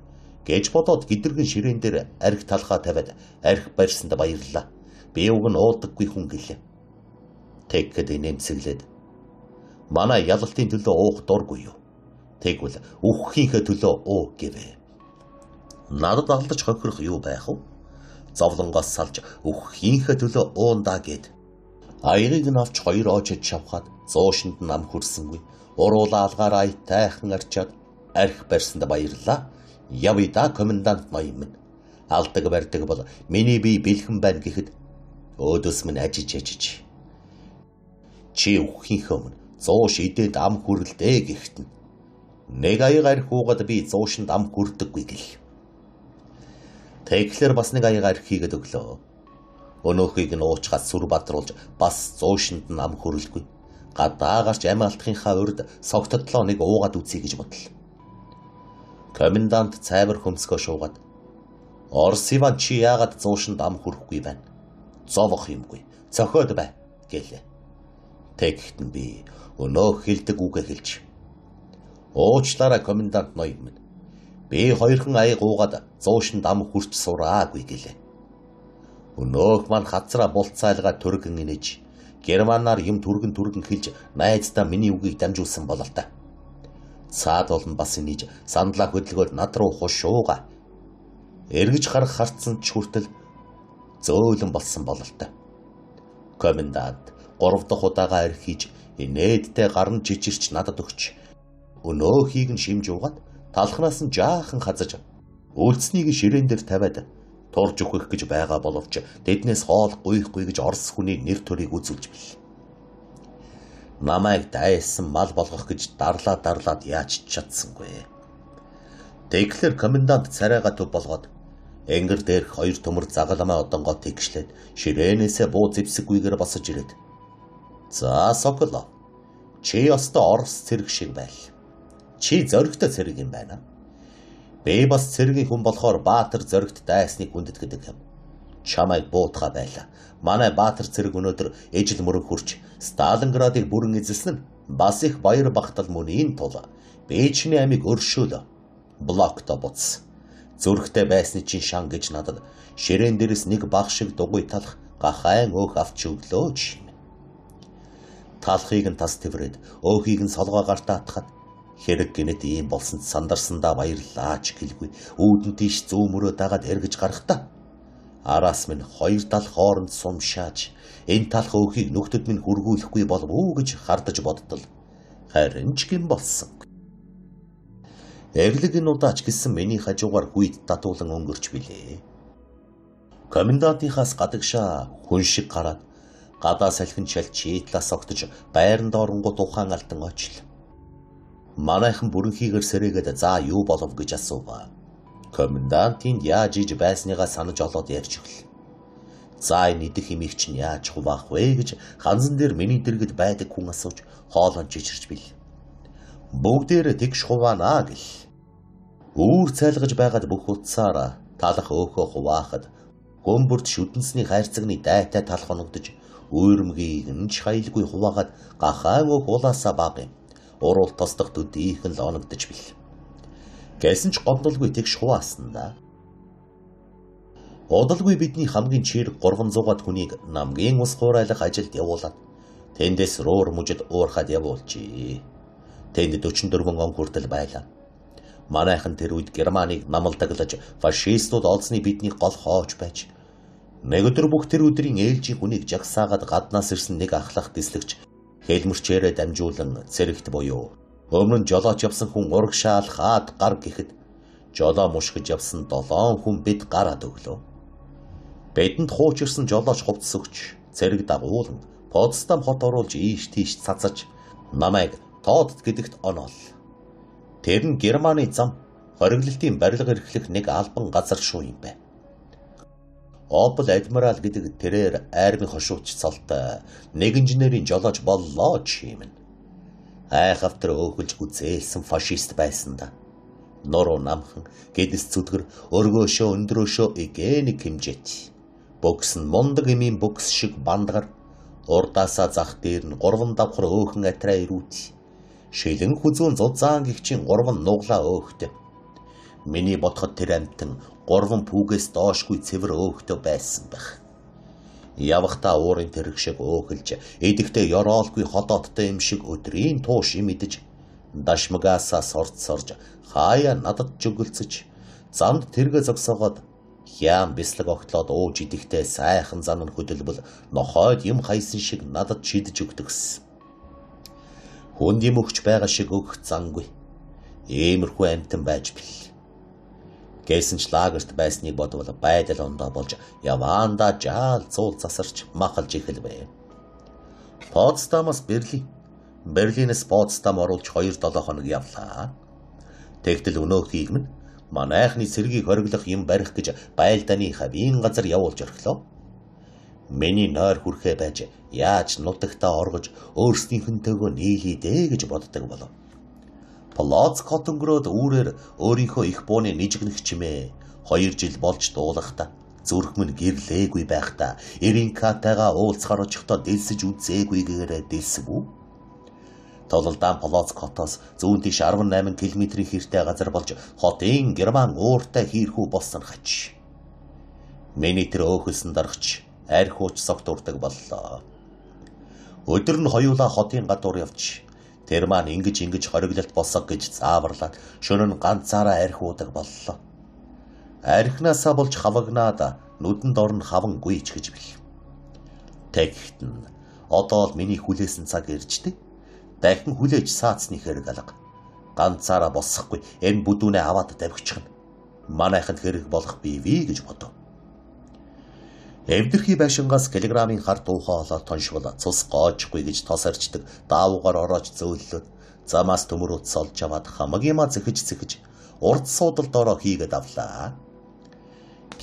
гэж бодоод гидэргэн ширээн дээр арх талхаа тавиад арх барьсанд баярлаа. Би уг нь уулдаггүй хүн гэлээ. Тэгэхэд нэмсэглээд манай ялалтын төлөө уух дургүй юу? Тэгвэл үххийнхээ төлөө уу гэвэ. Надад алдаж хохирох юу байх вэ? Зовлонгоос салж үххийнхээ төлөө уундаа гэд. Аягыг нь авч 2 оочод шавхаад зуушинд нам хүрсэнгүй. Уруулаа алгаар ай тайхан арчаад арх барьсанд баярлаа. Явида комендант ноён минь. Алдаг барьдаг бол миний бие бэлхэн байна гэхэд өөдөөс минь ажиж. Чи үххийнхээ өмнө 100 шидэд ам хүрлдээ гэхтэн. Нэг аяга арх уугаад би 100-нд ам хүрдэггүй гэл. Тэгэхээр бас нэг аяга арх хийгээд өглөө. Өнөөхийг нь уучгаад сүр бадруулж бас 100-нд ам хүрэлгүй. Гадаа гарч ам алдахынхаа урд согтодлоо нэг уугаад үцье гэж бодлоо. Комендант цайвар хөмсгөө шуугаад Орс Иван чи яагаад 100-нд ам хүрэхгүй байна? Зовох юмгүй. Цохоод бай гэлээ. Тэгэхдээ би өнөөх хэлдэг үгээ хэлж. Уучлаарай комендант ноён минь. Би 2хан аяг уугаад 100-нд ам хүрч сураагүй гэлээ. Өнөөх маань хацраа булцаалгаа түргэн инэж германаар юм түргэн хэлж найздаа миний үгийг дамжуулсан болол та. Цаад болон бас инэж сандлаа хөдөлгөөр над руу хушууга. Эргэж гарах харцсан ч хүртэл зөөлөн болсон болол та. Комендант 3 дахь удаага архиж инээдтэй гарн жижирч надад өгч өнөөхийг нь шимж уугаад талхнаас нь жаахан хазаж үлдснийг ширээн дээр тавиад турж өгөх гэж байгаа боловч тэднээс хоол гуйхгүй гэж орс хүний нэр төрийг үзүүлж бил. Намайг дайсан мал болгох гэж дарлаад яаж чадсангүй. Тэгэхээр комендант царайгаа төв болгоод энгэр дээрх 2 төмөр загалмай одонгоо тэгшлээд ширээнээсээ буу зэвсэггүйгээр босож ирээд. За Соколов. Чи ёстой орс цэрэг шиг байл. Чи зоригтой цэрэг юм байна. Би бас цэргийн хүн болохоор баатар зоригт дайсныг хүндэтгдэг юм. Чамайг буутгаа байла. Манай баатар цэрэг өнөөдөр ижил мөрөг хурч Сталинградыг бүрэн эзэлсэн нь бас их баяр багтал мөнийн тул. Би чиний амийг өршөөлөө. Блокто буц. Зүрхтэй байсны чинь шан гэж надад ширээн дээрээс нэг баг шиг дугуй талах гахайн өөх авч өглөө ч юм. Талхыг нь тас тэврээд өөхийг нь солгоо гартаа атхад хэрэг гинэт ийм болсонд сандарсандаа баярлаач гэлгүй үүдэн тийш зүүмөрөө дагаад эргэж гарахтаа Араас минь хоёр тал хооронд сумшааж энэ талх өөхийг нүхтэд минь хүргүүлэхгүй болов уу гэж хардаж бодтол харин ч гин болсон. Эрлэг энэ удаач гэсэн миний хажуугаар хүйд татуулан өнгөрч билээ. Комендантынхаас гадагшаа хүн шиг гараад гадаа салхин шал чийтлаас огтж байранд оронгууд ухаан алтан очил. Манайхан бүрэнхийгээр сэрээгээд за юу болов гэж асуув. Комендантын яаж иж байсныгаа санаж олоод ярьж өгөл. За энэ идэх имийг чинь яаж хуваах вэ гэж ханзан дээр миний дэргэд байдаг хүн асууж хоолон чичирч бил. Бүгдээр тэгш хуваанаа гэл. Үүр цайлгаж байгаад бүх утсаараа талах өөхөө хуваахад гомбөрт шүдэнсний хайрцагны дайтай талх оногдож уйрмгийг нь ч хайлгүй хуваагаад гахаан өөх улаасаа баг юм. Урал тосдох төдийхэн л оногдож бил. Гэсэн ч гомдолгүй тэгш хуваасан да. Удалгүй бидний хамгийн чирэг 300-аад хүнийг намгийн ус хуурайлах ажилд явуулаад тэндээс руур мужид уурхад явуулжээ. Тэнд 44 он хүртэл байлаа. Манайхан тэр үед Германыг намалдаглаж фашистууд олсны бидний гол хоож байж нэг өдөр бүх тэр өдрийн ээлжийн хүнийг жагсаагаад гаднаас ирсэн нэг ахлах дислэгч хэлмэрчээрээ дамжуулан цэрэгт буюу өмнө нь жолооч явсан хүн урагшаал хаад гар гэхэд жолоо мушгиж явсан 7 хүн бид гараад өглөө. Бидэнд хуучирсан жолооч хувцас өгч цэрэг дагуулan Потсдам хот оруулж ийш тийш цацаж намайг Тодд гэдэгт оноол. Тэр нь Германы зам хориглолтын барилга эрхлэх нэг албан газар шүү юм бэ. Опл адмирал гэдэг тэрээр армийн хошууч цалтай нэг инженерийн жолооч боллоо чимэн. Айхавтар өөхөлж үзээлсэн фашист байсан да. Нуруу намхан гэдэс зүдгэр өргөөшөө өндрөөшөө эгэник хэмжээт. Бокс нь мундаг эмийн бокс шиг бандгар урдаасаа зах дээр нь 3 давхар өөхөн атраа ирүүт. Шилэн хүзүүн зузаан гихчийн 3 нуглаа өөхтэй. Миний бодоход тэр амтан 3 пүүгээс доошгүй цэвэр өөхтэй байсан байх. Явахта уурын тэрэг шиг өөхөлж эдэгтэй ёроолгүй ходооттой юм шиг өдрийн тууш юм идэж дашмагаасаа сорж хаяа надад жөглөцөж замд тэргээ зогсоогоод хям бислэг огтлоод ууж идэхтэй сайхан зан нь хөдөлбөл нохойд юм хайсан шиг надад шидэж өгдөгс. Хүнд юм өгч байгаа шиг өгөх зангүй. Иймэрхүү амтан байж бил. Гэсэн ч лагерт байсныг бодвол байдал ондоо болж яваанда жаал зуул засарч махалж эхэлвэ. Потсдамаас Берлинээс Потсдам оруулж 2-7 хоног явлаа. Тэгтэл өнөөхийг минь манайхны цэргийг хориглох юм барих гэж байлдааны хавийн газар явуулж орхилоо. Миний нойр хүрхээ байж яаж нутагтаа оргож өөрснийхөнтэйгөө нийлээ дээ гэж боддог болов. Плац Коттонгрод үүрээр өөрийнхөө их бууны нижигнэх чимээ 2 жил болж дуулахдаа зүрх минь гэрлээгүй байхдаа Иринкатайгаа уулзахаар очихдоо дэлсэж үзээгүйгээр дэлсэв. Тололдаан Плац Коттоос зүүн тийш 18 км-ийн хэртэй газар болж хотын Герман ууртай хийрхүү болсон хач. Миний тэр өөхөлсөн дарагч архиуч согтурдаг боллоо. Өдөр нь хоёулаа хотын гадуур явж тэр маань ингэж хориглолт босго гэж зааварлаад шөнө нь ганцаараа архиудаг боллоо. Архинаасаа болж хавагнаад нүдэнд орн хавангүй ч гэж бил. Тэгэхэд нь одоо л миний хүлээсэн цаг иржтэй. Дахин хүлээж саацны хэрэг алга. Ганцаараа босхгүй энэ бүдүүнээ аваад давхичихна. Манайханд хэрэг болох бивэ гэж бодов. Эвдэрхий байшингаас телеграмын хар дуухаа олоод тоншвол цус гоочгүй гэж тос арчдаг даавуугаар ороож зөөллөд замаас төмөр утас олж аваад хамаг юмаа зэхэж урд суудалд ороо хийгээд авлаа.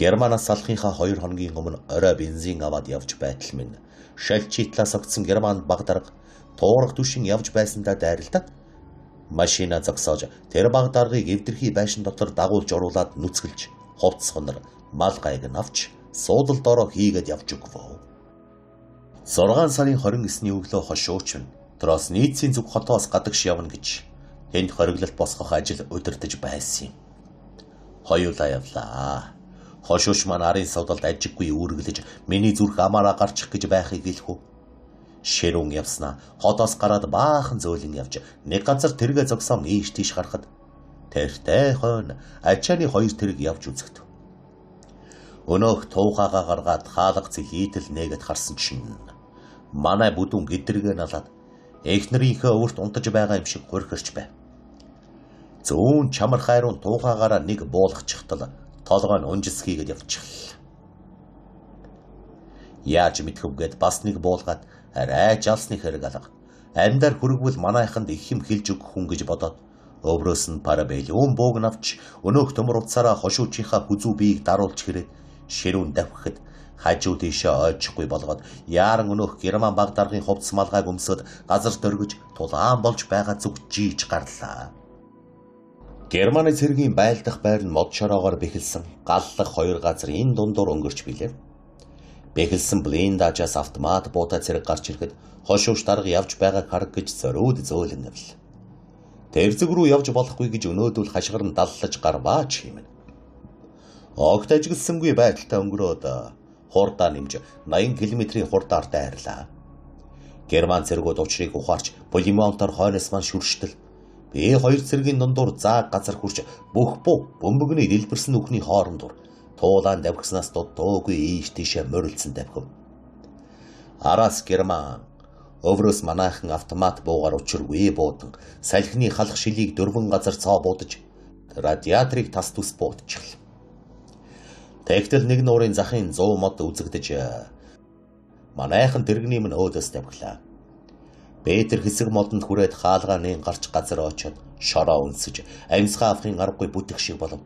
Германаас салхийнхаа 2 хоногийн өмнө орой бензин аваад явж байтал минь шалчитлаас огцсон Германд багдарга туурах түшин явж байсандаа дайралтад машина зогсоож тэр багдаргыг эвдэрхий байшин дотор дагуулж оруулаад нүцгэлж хувцс хонор мал гайг нь авч суудалд ороо хийгээд явж өгвөө. 6 сарын 29-ний өглөө хошууч нь Троос нийцийн зүг хотоос гадагш явна гэж тэнд хориглолт босгох ажил удирдах байсан юм. Хоёулаа явлаа. Хошууч маань арын суудалд ажиггүй үүргэлж миний зүрх амаараа гарчих гэж байхыг хэлэхүү. Ширүүн явснаа хотоос гараад баахан зөөлөн явж нэг газар тэргээ зогсоом ийш тийш харахад тэртэй хойно ачааны 2 тэрэг явж үзэгдэв. Өнөөх туугаагаа гаргаад хаалга зэлийтэл нээгээд харсан чинь манай бүдүүн гэдргээ налаад эхнэрийнхээ өөрт унтаж байгаа юм шиг хорхирч байв. Зүүн чамар хайрун туугаагаараа нэг буулгачихтал толгой нь унжисхийгээд явчихлаа. Яаж мэдхвгээд бас нэг буулгаад арай жалсны хэрэг алга. Амьдар хүргвэл манайханд их юм хэлж өгөх хүн гэж бодоод өврөөс нь парабелиум бууг навч өнөөх төмөр утсаараа хошуучийнхаа хүзүү биеийг даруулж хэрэг ширүүн давхихад хажуу тийшээ ойчихгүй болгоод яаран өнөөх герман баг даргын хувцс малгайг өмсөд газар дөргиж тулаан болж байгаа зүг жийж гарлаа. Германы цэргийн байлдах байр нь мод шороогоор бэхэлсэн галлах хоёр газар энэ дундуур өнгөрч билээ. Бэхэлсэн блиндажаас автомат буута цэрэг гарч ирэхэд хошууш дарга явж байгааг хараг гэж зориуд зөөлөнөв. Тэрзэг рүү явж болохгүй гэж өнөөдөл хашгир нь даллаж гарваач хэмээн. Огт ажигласангүй байдалтай өнгөрөөд хурдаа нэмж 80 км-ийн хурдаар дайрлаа. Герман цэргүүд учрыг ухаарч пулеметоор хойноос маань шүрштэл би хоёр цэргийн дундуур зааг газар хурж бүх бөмбөгний дэлбэрсэн үхний хоорондор туулаан давхснаас дутуугүй ийш тийшээ морилдсан давхив. Араас Герман өврөөс манайхан автомат буугаар учиргүй буудан салхины халах шилийг дөрвөн газар цоо буудаж радиаторыг тас тус буутчихлаа. Тэгтэл нэг нуурын захын 100 мод үзэгдэж манайхан тэрэгний минь өөдөөс давхлаа. Бэтэр хэсэг модонд хүрээд хаалгааны гарч газар очоод шороо үнсэж амьсгаа авахын аргагүй бүтэх шиг болов.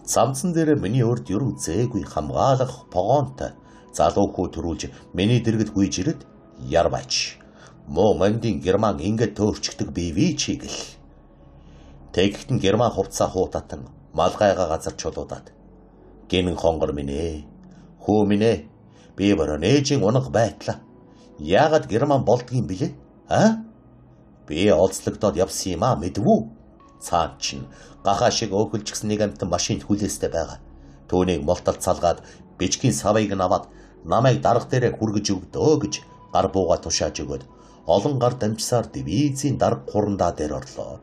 Цамцсан дээр миний урд юр зээгүй хамгаалах погоонтой залуу хүү төрүүлж миний дэргэд гүйж ирээд ярбач муу мандин герман ингээд төөрчгдөг бивий чигэл. Тэгэхт нь герман хувцаа хуутатан малгайгаа газар чулуудаад гинэн хонгор минь ээ хүү минь ээ би борон ээжийн унаг байтлаа. Яагаад герман болдгийн билээ? Би олцлогдоод явсан юм мэдвүү? Цаад чинь гахаа шиг өөхөлжгсөн нэг амтан машинд хүлээстэй байгаа. Түүнийг молтол цалгаад бичгийн савыг наваад намайг дарга дээрээ хүргэж өгдөө гэж гар бууга тушааж өгөөд олон гар дамжсаар дивизийн дарга хурандаа дээр орлоо.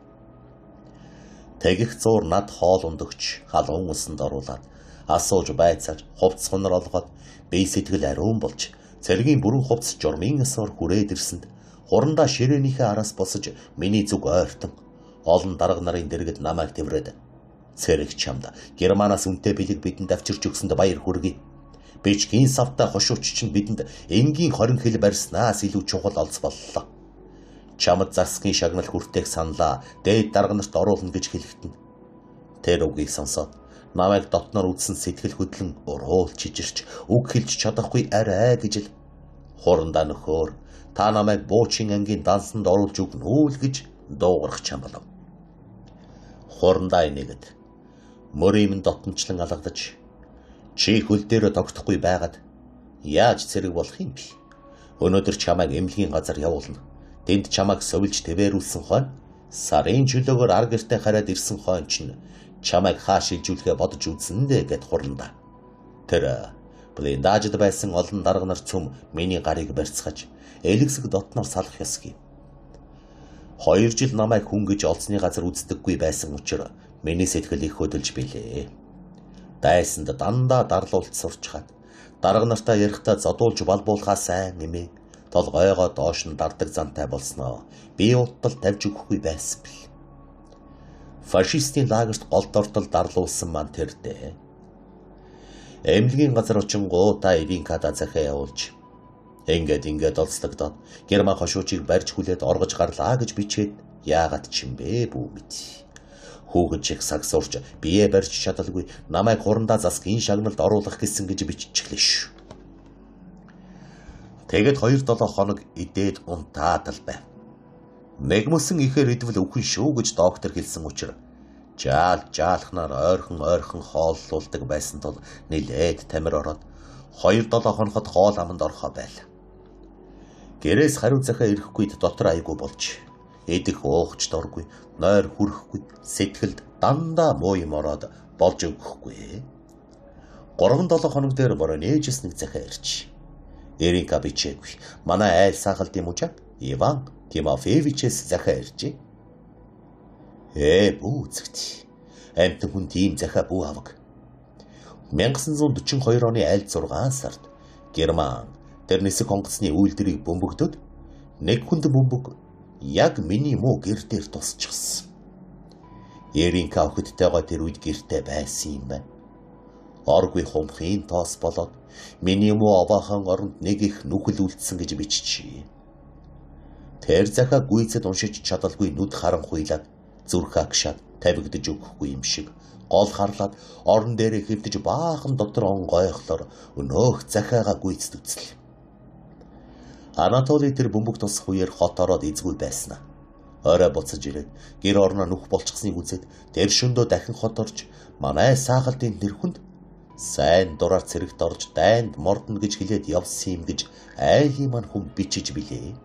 Тэгэх зуур над хоол ундагч халуун усанд оруулаад асууж байцааж хувцс хонор олгоод бие сэтгэл ариун болж цэргийн бүрэн хувцс журмын эсээр хүрээд ирсэнд хурандаа ширээнийхээ араас босож миний зүг ойртон олон дарга нарын дэргэд намайг тэврээд цэрэг чамд Германаас үнэтэй бэлэг бидэнд авчирч өгсөнд баяр хүргэе. Бичгийн савтай хошууч чинь бидэнд энгийн хорин хэл барьснаас илүү чухал олз боллоо. Чамд засгийн шагнал хүртээх саналаа дээд дарга нарт оруулна гэж хэлэхтэн. Тэр үгийг сонсоод намайг дотноор үдсэн сэтгэл хөдлөн уруул чижирч үг хэлж чадахгүй арай гэж л хурандаа нөхөр та намайг буучин ангийн дансанд оруулж өгнө үү гэж дуугарах чам болов. Хурандаа инегэд мөрийн дотнчлан алгадаж чи хөл дээр тогтохгүй байгаад яаж цэрэг болох юм бэ? Өнөөдөр чамайг эмнэлгийн газар явуулна. Тэнд чамайг совилж твэрүүлсэн хойно сарын чөлөөгөр ар гэртээ хараад ирсэн хойно чинь чамайг хаа шилжүүлэхэ бодож үзсэн дээ гэд хурандаа. Тэр блиндажд байсан олон дарга нар цөм миний гарыг барьцгааж элэгсэг дотноор салах ёсгүй. 2 жил намайг хүн гэж олцны газар үздэггүй байсан учраас миний сэтгэл их хөдөлж билээ. Дайсанд дандаа дарлуулт сурчгаад дарга нартаа ярихдаа зодуулж балбуулахаа сайн нэмээ толгойгоо доош нь дардаг зантай болсноо би уттал тавьж өгөхгүй байсан бил. Фашистийн лагерт голд ортол дарлуулсан маань тэр дээ. Эмнэлгийн газар очингоо та Иринкада захиа явуулж ингээд олцлогдоод Герман хошуучийг барьж хүлээд оргож гарлаа гэж бичээд яагаад ч юм бэ бүү мэд. Хүүхэд чих сагсуурч бие барьж чадалгүй намайг хурандаа засгийн шагналд оруулах гэсэн гэж биччихлээ шүү. Тэгэд 2-7 хоног идээд унтаад л байв. Нэгмөсөн ихээр идвэл өвхөн шүү гэж доктор хэлсэн учраас жаалхнаар ойрхон хооллуулдаг байсан тул нилээд тамир ороод 2-7 хоногт хоол аманд орхоо байл. Гэрээс хариу захиа ирэхгүйд дотор айгүй болж идэх уухч доргүй, нойр хүрэхгүй, сэтгэлд дандаа муу юм ороод болж өгөхгүй. 3-7 хоног дээр бороо нээжс нэг захиа ирч. Иринка бичээгүй. Манай айл сахалт юм уу чам? Иван Тимофеевичээс захиа иржээ. Бүүцэгт. Амт хүн тийм захиа бүү аваг. 1942 оны айл 6 сард Герман тэр нисэх онгоцны үйлдвэрийг бөмбөгдөд нэг хүнд бөмбөг яг миний муу гэр дээр тусчихсан. Эринка охидтойгоо тэр үед гэртээ байсан юм байна. Оргүй хумхын тоос болоод миний муу овоохон оронд нэг их нүхэл үлдсэн гэж биччихье. Тэр захаа гүйцэд уншиж чадалгүй нүд харанхуйлаад зүрх агшаад тавигдж өгөхгүй юм шиг гол харлаад орон дээрээ хэвдэж баахан дотор онгойхлоор өнөөх захаага гүйцэд үзэл. Анатоли тэр бөмбөг тусах үеэр хот ороод эзгүй байснаа. Орой буцаж ирээд гэр орноо нүх болчихсныг үзээд тэр шөндөө дахин хот орж манай саагалтын нэрхэнд сайн дураар цэрэгт орж дайнд мордно гэж хэлээд явсан юм гэж айлын маань хүн бичиж билээ.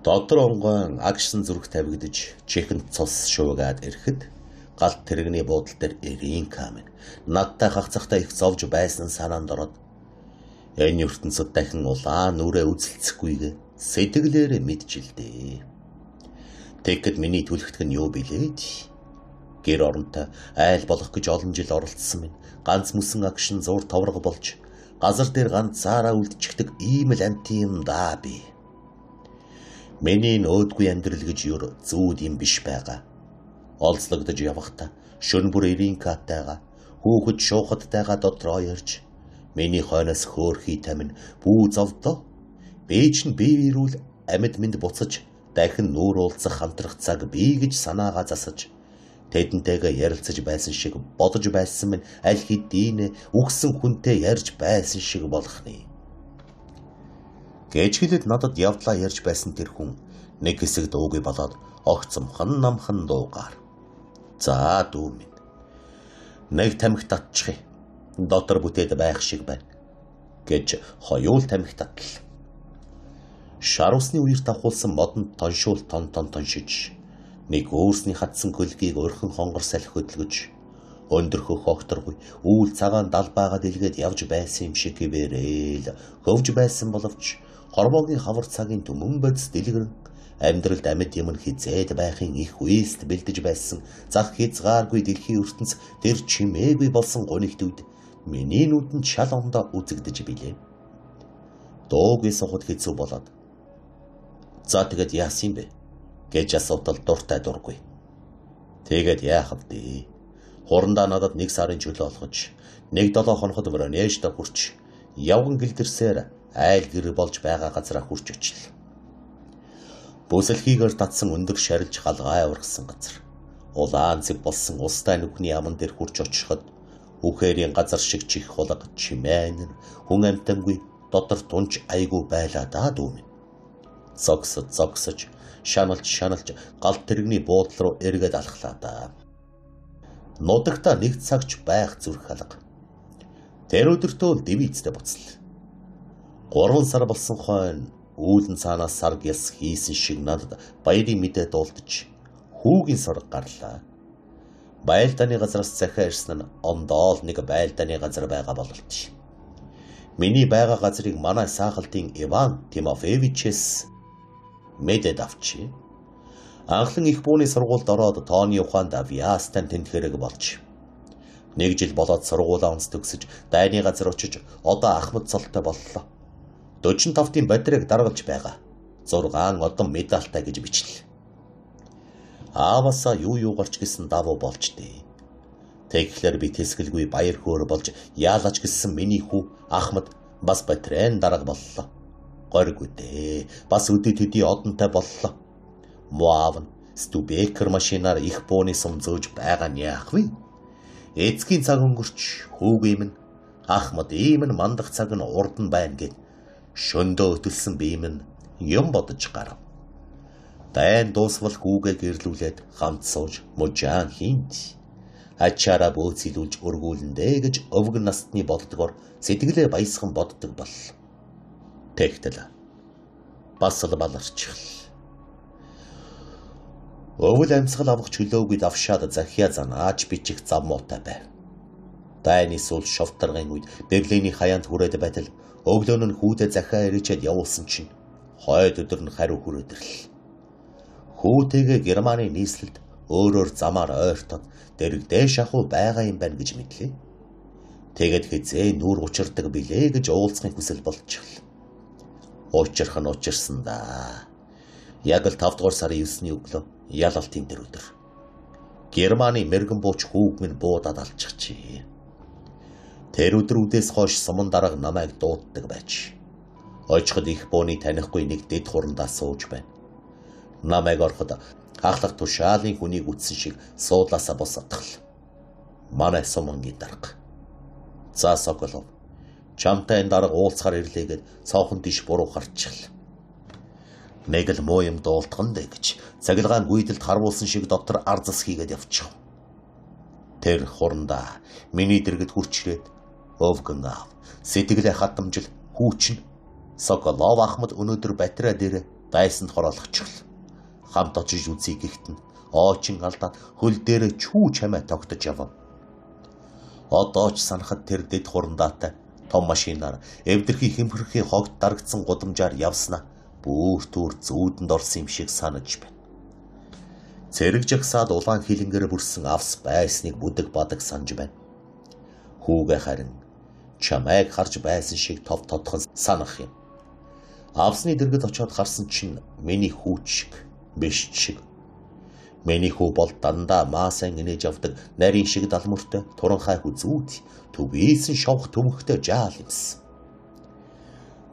Дотор онгойн агшсан зүрх тавигдж чихэнд цус шуугаад ирэхэд галт тэрэгний буудал дээр Эринка минь надтай хагцахтаа их зовж байсан санаанд ороод энэ ертөнцид дахин улаан нүрээ үзэлцэхгүйгээ сэтгэлээрээ мэджилдээ. Тэгэхэд миний түлхтг нь юу билээ? Гэр оронтой айл болох гэж олон жил оролцсон минь ганц мөсөн агшин зур товрог болж газар дээр ганцаараа үлдчихдэг ийм л амт юм даа би. Миний нөөдгүй амьдрал гэж юу зүүд юм биш байгаа. Олзлогдож явахдаа шөнө бүр Эринкатайгаа хүүхэд шуухадтайгаа дотроо ярьж миний хойноос хөөрхий тамин бүү зовдоо. Би ч биерүүл амьд минь буцаж дахин нүүр уулзах хамтрах цаг бий гэж санаагаа засаж тэдэнтэйгээ ярилцаж байсан шиг бодож байсан минь аль хэдийн үгсэн хүнтэй ярьж байсан шиг болох нь. Гэжгэлээд надад явдлаа ярьж байсан тэр хүн нэг хэсэг дуугүй болоод огцомхон намхан дуугаар. За дүү минь. Нэг тамхи татчих. Дотор бүтээд байх шиг байна гэж хоёул тамхи татлаа. Шар усны үер давхуулсан модонд тоншуул тоншиж нэг өөрсний хатсан хөлгийг өрхөн хонгор салхи хөдөлгөж өндөрхөх огторгүй үүл цагаан далбаагаа дэлгээд явж байсан юм шиг хэвээрэл хөвж байсан боловч хормоогийн хавар цагийн түмэн бодис дэлгэрэн амьдралд амьд юм хизээд байхын их үеэст бэлдэж байсан зах хязгааргүй дэлхийн ертөнц тэр чимээгүй болсон гонигт үед миний нүдэнд шал ондоо үзэгдэж билээ. Дуугүй сухад хэцүү болоод за тэгээд яасан юм бэ гэж асуутал дуртай дургүй. Тэгээд яах вэ? Хурандаа надад 1 сарын чөлөө олгож 1-7 хоноход Воронежд хүрч явган гэлдэрсээр айл гэр болж байгаа газараа хүрч очлоо. Бүсэлхийгээр татсан өндөр шарилж галгай ургасан газар. Улаан зэв болсон устай нүхний аман дээр хүрч очиход үхээрийн газар шиг чих хулга чимээн хүн амтангүй дотор тунч айгүй байлаа даа дүү минь. Зогсож шаналж галт тэрэгний буудлын руу эргээд алхлаа да. Нудагта нэг цагч байх зүрх алга. Тэр өдөртөө дивизтэй буцлаа. 3 сар болсон хойно үүлэн цаанаас сар гяс хийсэн шиг надад баярын мэдээ дуулдаж хүүгийн сорог гарлаа. Байлдааны газараас захиа ирсэн нь ондоол нэг байлдааны газар байгаа бололт. Миний байгаа газрыг манай саахалтын Иван Тимофеевичээс мэдээд авчи. Анхлан их бууны сургуульд ороод тооны ухаанд авиастан тэнхэрэг болж 1 жил болоод сургуулаа онц төгсөж дайны газар очиж одоо Ахмад цолтой боллоо. 45-ийн бодрыг даргалж байгаа. 6 одон медальтай гэж бичлээ. Аавасаа юу гарч гисэн давуу болж дээ. Тэгэхээр би тэсгэлгүй баяр хөөр болж яалаач гисэн миний хүү Ахмад бас батрын дарга боллоо. Горгүй дээ. Бас өдөө төдий одонтой боллоо. Муав нь Стубекер машинаар их бууны сум зөөж байгаа нь яах вэ? Эцгийн цаг өнгөрч хүүгүй минь Ахмад ийм нь мандах цаг нь урд нь байна гэд шөндөө өтөлсөн би минь юм бодож гарав. Дайн дуусвал хүүгээ гэрлүүлээд хамт сууж мужаан хинт ачаараа бөөцөлүүлж өргүүлэндэ гэж өвг настны боддгоор сэтгэлээ баясхан боддог бол. Тэгтэл бас л баларчихл. Өвөл амьсгал авах чөлөөгүй давшаад захиа занааж бичих зам муутай байв. Дайны сул шовторгын үед Берлиний хаяанд хүрээд байтал өглөө нь хүүдээ захиа ирчээд явуулсан чинь хойд өдөр нь хариу хүрээд ирлээ. Хүүтэйгээ Германы нийслэлд өөрөөр замаар ойртоод дэрэгдээ шахуу байгаа юм байна гэж мэдлээ. Тэгэд хизээ нүүр учирдаг билээ гэж уулзахын хүсэл болчихвол. Учрах нь учирсан да. Яг л 5 дугаар сарын 9-ний өглөө ялалтын тэр өдөр. Германы мэрэгэн бууч хүүг минь буудаад алчихжээ. Тэр өдөр үдээс хойш суман дарга намайг дууддаг байж. Очиход их бооны танихгүй нэг дэд хурандаа сууж байна. Намайг ороход ахлах тушаалын хүнийг үтсэн шиг суудлаасаа босотгол. Манай сумангийн дарга. За Соколов, чамтай энэ дарга уулзахаар ирлээ гэд цоохон тийш буруу харчихл. Нэг л муу юм дуултган дэ гэж цагилгаан гүйдэлд харуулсан шиг доктор арзас хийгээд явчих. Тэр хурандаа миний дэргэд хурч ирээд өвгөнав. Сэтгэлээ хатамжил хүүчин Соколов Ахмад өнөөдөр батраа дээр байсанд хороолгочихл. Хамт очиж үзье гэхтэн ooчин алдаад хөл дээр чүү чамаа тогтож явав. Одоо ч санахад тэр дэд хурандаатай том машинаар эвдэрхий хэмхэрхий хогт дарагдсан гудамжаар явснаа бүр түр зүүдэнд орсон юм шиг санаж байна. Цэрэг жагсаад улаан хилэнгээр бүрсэн авс байсныг бүдэг бадаг санаж байна. Хүүгээ харин чамайг харж байсан шиг тов тодхон санах юм. Авсны дэргэд очиод харсан чинь миний хүүч шиг биш шиг. Миний хүү бол дандаа маасан инээж авдаг нарийн шиг далмуртай туранхай хүзүүд түгээсэн шовх төмөхтэй жаал юмсан.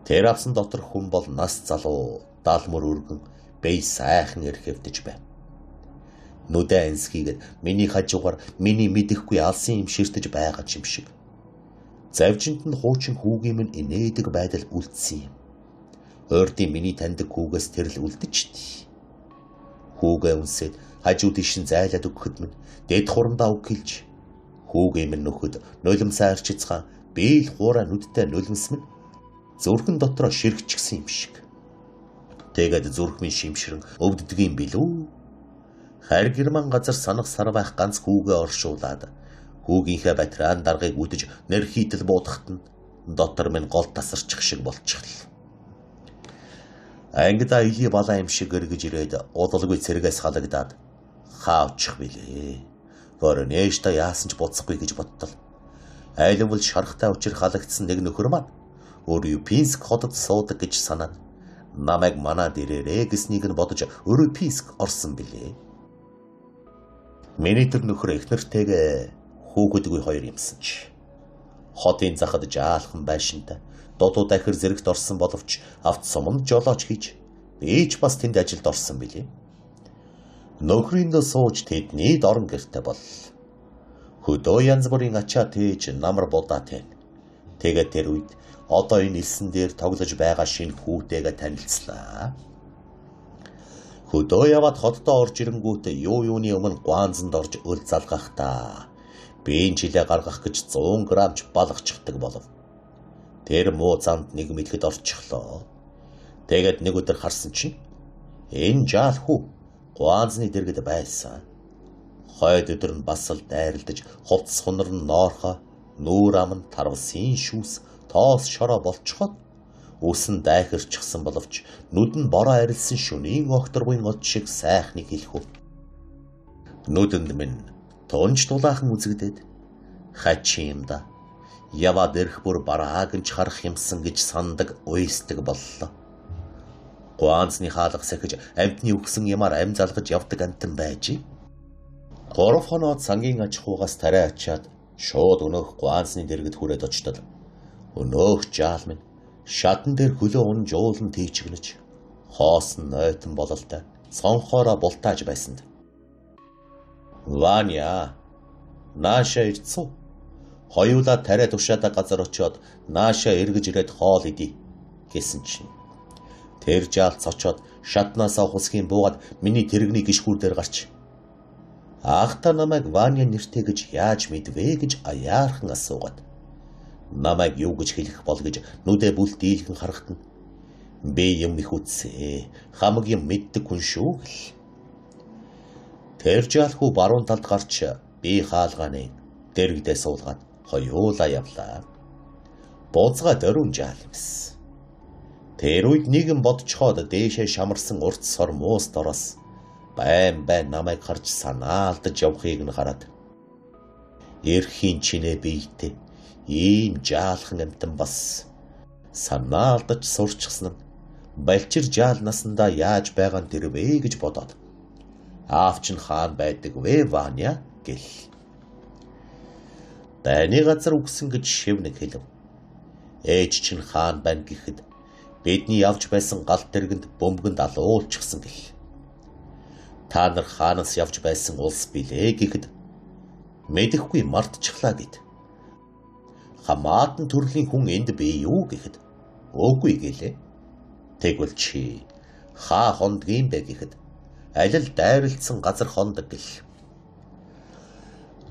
Тэр авсан дотор хүн бол нас залуу далмур өргөн бэй сайхан эрхэвдэж байна. Нүдэ энсхийгээд миний хажуугаар миний мэдэхгүй алсын юм ширтэж байгаа юм шиг. Завжинт нь хуучин хүүгийн минь инээдэг байдал үлдсэн юм. Ойрдын миний таньдаг хүүгээс тэр л үлдчихтий. Хүүгээ үнсээд хажуу тийш зайлаад өгөхөд минь дэд хурандаа үг хэлж хүүгээ минь нөхөд нулимсаа арчицгаан биел хуурай нүдтэй нулимс минь зүрхэн дотроо ширхчихсэн юм шиг. Тэгээд зүрх минь шимшрэн өвддөг юм билүү. Хайр герман газар санах сар байх ганц хүүгээ оршуулад хүүгийнхээ батраан даргыг үдэж нэр хийтэл буудахт нь дотор минь гол тасарчих шиг болчихл. Ангида или балаа юм шиг эргэж ирээд удалгүй цэргээс халагдаад хаавчих билээ. Гөр нээштэй яасан ч буцахгүй гэж бодлоо. Айлвал шархтай учир халагдсан нэг нөхөр маань Урюпинск хотод суудаг гэж санаад намайг манад ирээрээ гэснийг нь бодож Урюпинск орсон билээ. Миний тэр нөхөр их нэртэйгээ хүүгүүдгүй хоёр юмсан ч. Хотын захад жаалхан байшинтай додуу дахир зэрэгт орсон боловч авт суманд жолооч хийж бийч бас тэнд ажилд орсон билээ. Нөхрийн дэ сууж тэдний дорн гэртээ бол хөдөө янз бүрийн ачаа тээж намар будаатай. Тэгээд тэр үед одоо энэ элсэн дээр тоглож байгаа шинэ хүүтэйгээ танилцлаа. Хөдөө яваад хотдоо орж ирэнгүүт юуны өмнө гуанзанд орж өл залгахтаа биеийн жилээ гаргах гэж 100 грамч балгачдаг болов. Тэр муу замд нэг мэлгэд орчихлоо. Тэгээд нэг өдөр харсан чинь энэ жаал хүү гуанзны дэргэд байсан. Хойд өдөр нь бас л дайралдаж хувцс хунар нь ноорхоо нүүр ам нь тарвсын шүүс тоос шороо болчиход үсэн дайхирчихсан боловч нүд нь бороо арилсан шөнийн огторгын од шиг сайхныг хэлэхүү. Нүдэнд минь тунж тулаахан үзэгдээд хачин юм да. Яваад ирэх бүр бараагнч харах юмсан гэж сандаг уйсдаг боллоо. Гуанзны хаалга сахиж амтны өгсөн ямаар ам залгаж явдаг антан байж. 3 хоноод сангийн аж ахуйгаас тариа ачаад шууд өнөөх гуанзны дэргэд хүрээд очтол. Өнөөх жаал минь шатан дээр хөлөө унж уулан тийчгнэж хоосон нойтон бололтой цонхоороо бултааж байсанд. Ваня нааша ирцүү. Хоёулаа тариа тушаадаа газар очиод нааша эргэж ирээд хоол идий гэсэн чинь. Тэр жаал цочоод шатнаасаа хусхийн буугаад миний тэрэгний гიშгүүр дээр гарч "Аахта намайг Ваня нэртэй гэж яаж мэдвэ?" гэж аяархан асуугаад намайг юу гэж хэлэх бол гэж нүдэ бүл дийлхэн харахад нь би юм их үтсэ хамаг юм мэддэг хүн шүү гэл. Тэр жаал хүү баруун талд гарч би хаалгааны дэрэгдээ суулгаад хоёулаа явлаа. Бууцгаа дөрвөн жаал юмс. Тэр үед нэгэн бодцоход дээшээ шамарсан урт сор муус дороос байн намайг харж санаалдаж явахыг нь хараад эрхийн чинээ биетэй Ийм жаалхан амтан бас санаа алдаж сурчсан нь балчир жаал насандаа яаж байгаа нь тэр вэ гэж бодоод аав чинь хаан байдаг вэ Ваня гэл. Дайны газар үгсэн гэж шивнэг хэлв. Ээж чинь хаан байна гэхэд бидний явж байсан гал тэргэнд бөмбөгөнд алуулчихсан гэл. Та нар хаанаас явж байсан улс билээ гэхэд мэдэхгүй мартчихлаа гэд. Хамаатан төрлийн хүн энд бий юу гэхэд үгүй гэлээ. Тэгвэл чи хаа хондгийн бэ гэхэд аль л дайралтсан газар хондог гэл.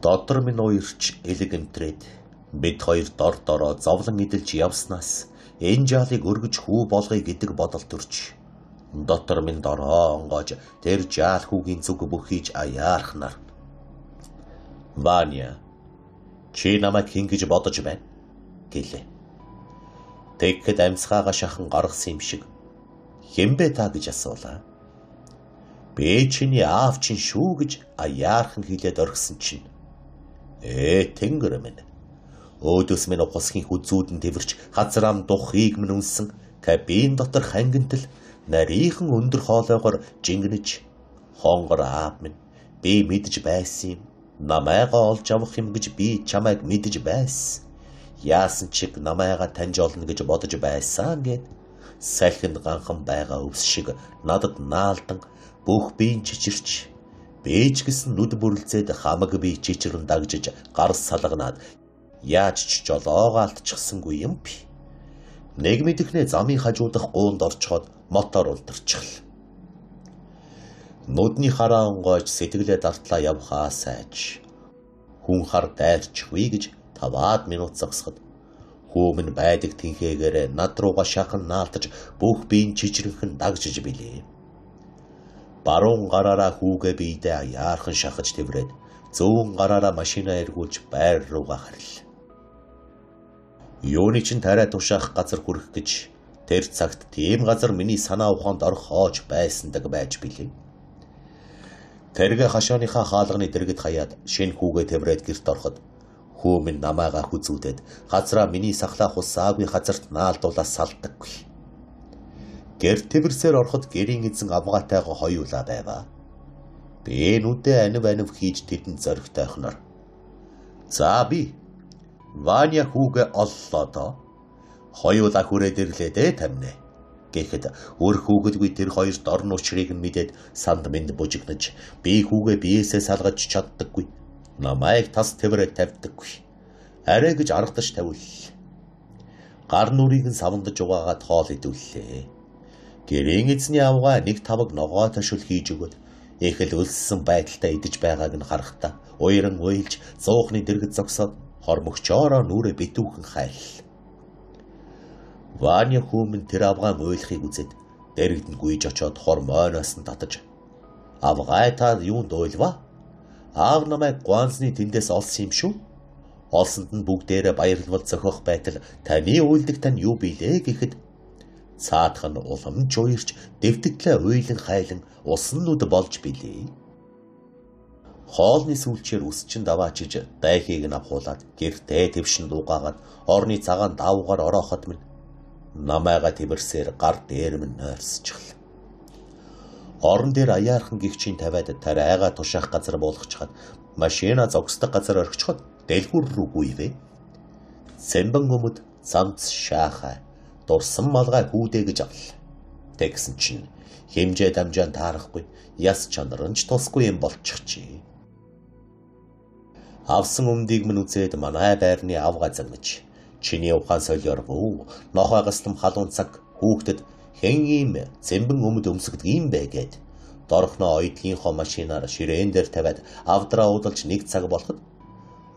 Дотор минь уярч элэг эмтрээд бид хоёр дор дороо зовлон идэлж явснаас энэ жаалыг өргөж хүү болгоё гэдэг бодол төрж дотор минь дороо онгоож тэр жаал хүүгийн зүг бүхийж аяархнаар. Ваня, чи намайг хэн гэж бодож байна гэлээ. Тэгэхэд амьсгаагаа шахан гаргасан юм шиг хэмбэ та гэж асуулаа. Би чиний аав чинь шүү гэж аяархан хэлээд орхисон чинь. Тэнгэр минь. Өөдөөс минь ухасхийн хүзүүдэн тэрч хазраам духыг минь үнсэн кабин дотор хангинтал нарийнхан өндөр хоолойгоор жингэнэж хонгор аав минь би мэдж байсан юм. Намайгаа олж авах юм гэж би чамайг мэдж байсан. Яасан чиг намайгаа таньж олно гэж бодож байсан гэд салхинд ганхан байгаа өвс шиг надад наалдан бүх биеийн чичирч бэж гисэн нүд бүрлцээд хамаг би чичрэн дагжиж гар салганаад яаж ч жолоогоо алдчихсангүй юм би. Нэг мэдэхнээ замын хажуудах гуунд орчход мотор улдэрчихл. Нүдний хараа онгойж сэтгэлээ дартлаа явхаа сайж. Хүн хар дайрчихвээ гэж 5 минут зогсоход хүүмэн байдаг тэнхээгээр над руугаа шахан наалтаж бүх биеийн чичрэнхэн дагжиж билээ. Баруун гараараа хүүгээ биедээ аяархан шахаж тэврээд зүүн гараараа машинаа эргүүлж байр руугаа харил. Юуны чин тариа тушаах газар хүрэх гэж тэр цагт тийм газар миний санаа ухаанд орхоож байсандаг байж билээ. Тэргээ хашааныхаа хаалганы дэргэд хаяад шинэ хүүгээ тэврээд гэрт ороход хүү минь намайгаа хүзүүдэд газраа миний сахлах усаагүй газарт наалдуулаа салдаггүй. Гэр тэвэрсээр ороход гэрийн эзэн авгаатайгаа хоёулаа байваа. Би нүдээ анив хийж тэдэнд зоригтой охиноор. За би Ваня хүүгээ оллоо доо. Хоёулаа хүрээд ирлээ тамнэ. Гэхэд өр хүүгэлгүй тэр хоёрт орн учрыг нь мэдээд санд минь бужигнаж би хүүгээ биеэсээ салгаж чаддаггүй. Намайг тас тэврээд тавьдаггүй. Арай гэж аргадаж тавил. Гар нүрийг нь савандаж угаагаад хоол идүүллээ. Гэрийн эзний авгаа 1-5 ногоо ташил хийж өгöd их л өлссөн байдалтай идэж байгааг нь харахтаа уяран уйлж зуухны дэргэд зогсоод хормогчоороо нүрэ битүүхэн хайл. Ваня хүүмэн тэр авгаан уйлахыг үзээд дэрэгд нь гүйж очоод хормойноос нь татаж авгаа та юунд уйлваа? Аав намайг гуанзны тэндээс олсон юм шүү. Олсонд нь бүгдээрээ баярлал зохиох байтал таны уйлдаг тань юу билээ гэхэд цаадах нь уламж уярч дэвтэгтлээ уйлан хайлан усан нүд болж билээ. Хоолны сүүлчээр үсчин даваачиж дайхийг нь авахуулаад гэртээ твшин дуугаагаад орны цагаан давуугаар ороохот минь намайга тэмэрсээр гар дээр минь нойрсчихл. Орон дээр аяархан гихчийн тавиад тариагаа тушаах газар болгочход машина зогсдог газар орхичход дэлгүүр рүү гүйвэ. Сэмбэн өмд цамц шаахаа дурсан малгай хүүдээ гэж авл. Тэгсэн чинь хэмжээ дамжаан таарахгүй яс чанар нь ч тусгүй юм болчихжээ. Авсан өмдийг минь үзээд манай байрны авгаа загнаж чиний ухаан солиор бүү нохойгослом халуун цаг хүүхдэд хэн ийм зэмбэн өмд өмсгдөг юм бэ гэд дорхноо ойдлынхоо машинаар ширээн дээр тавиад авдраа уудалж 1 цаг болоход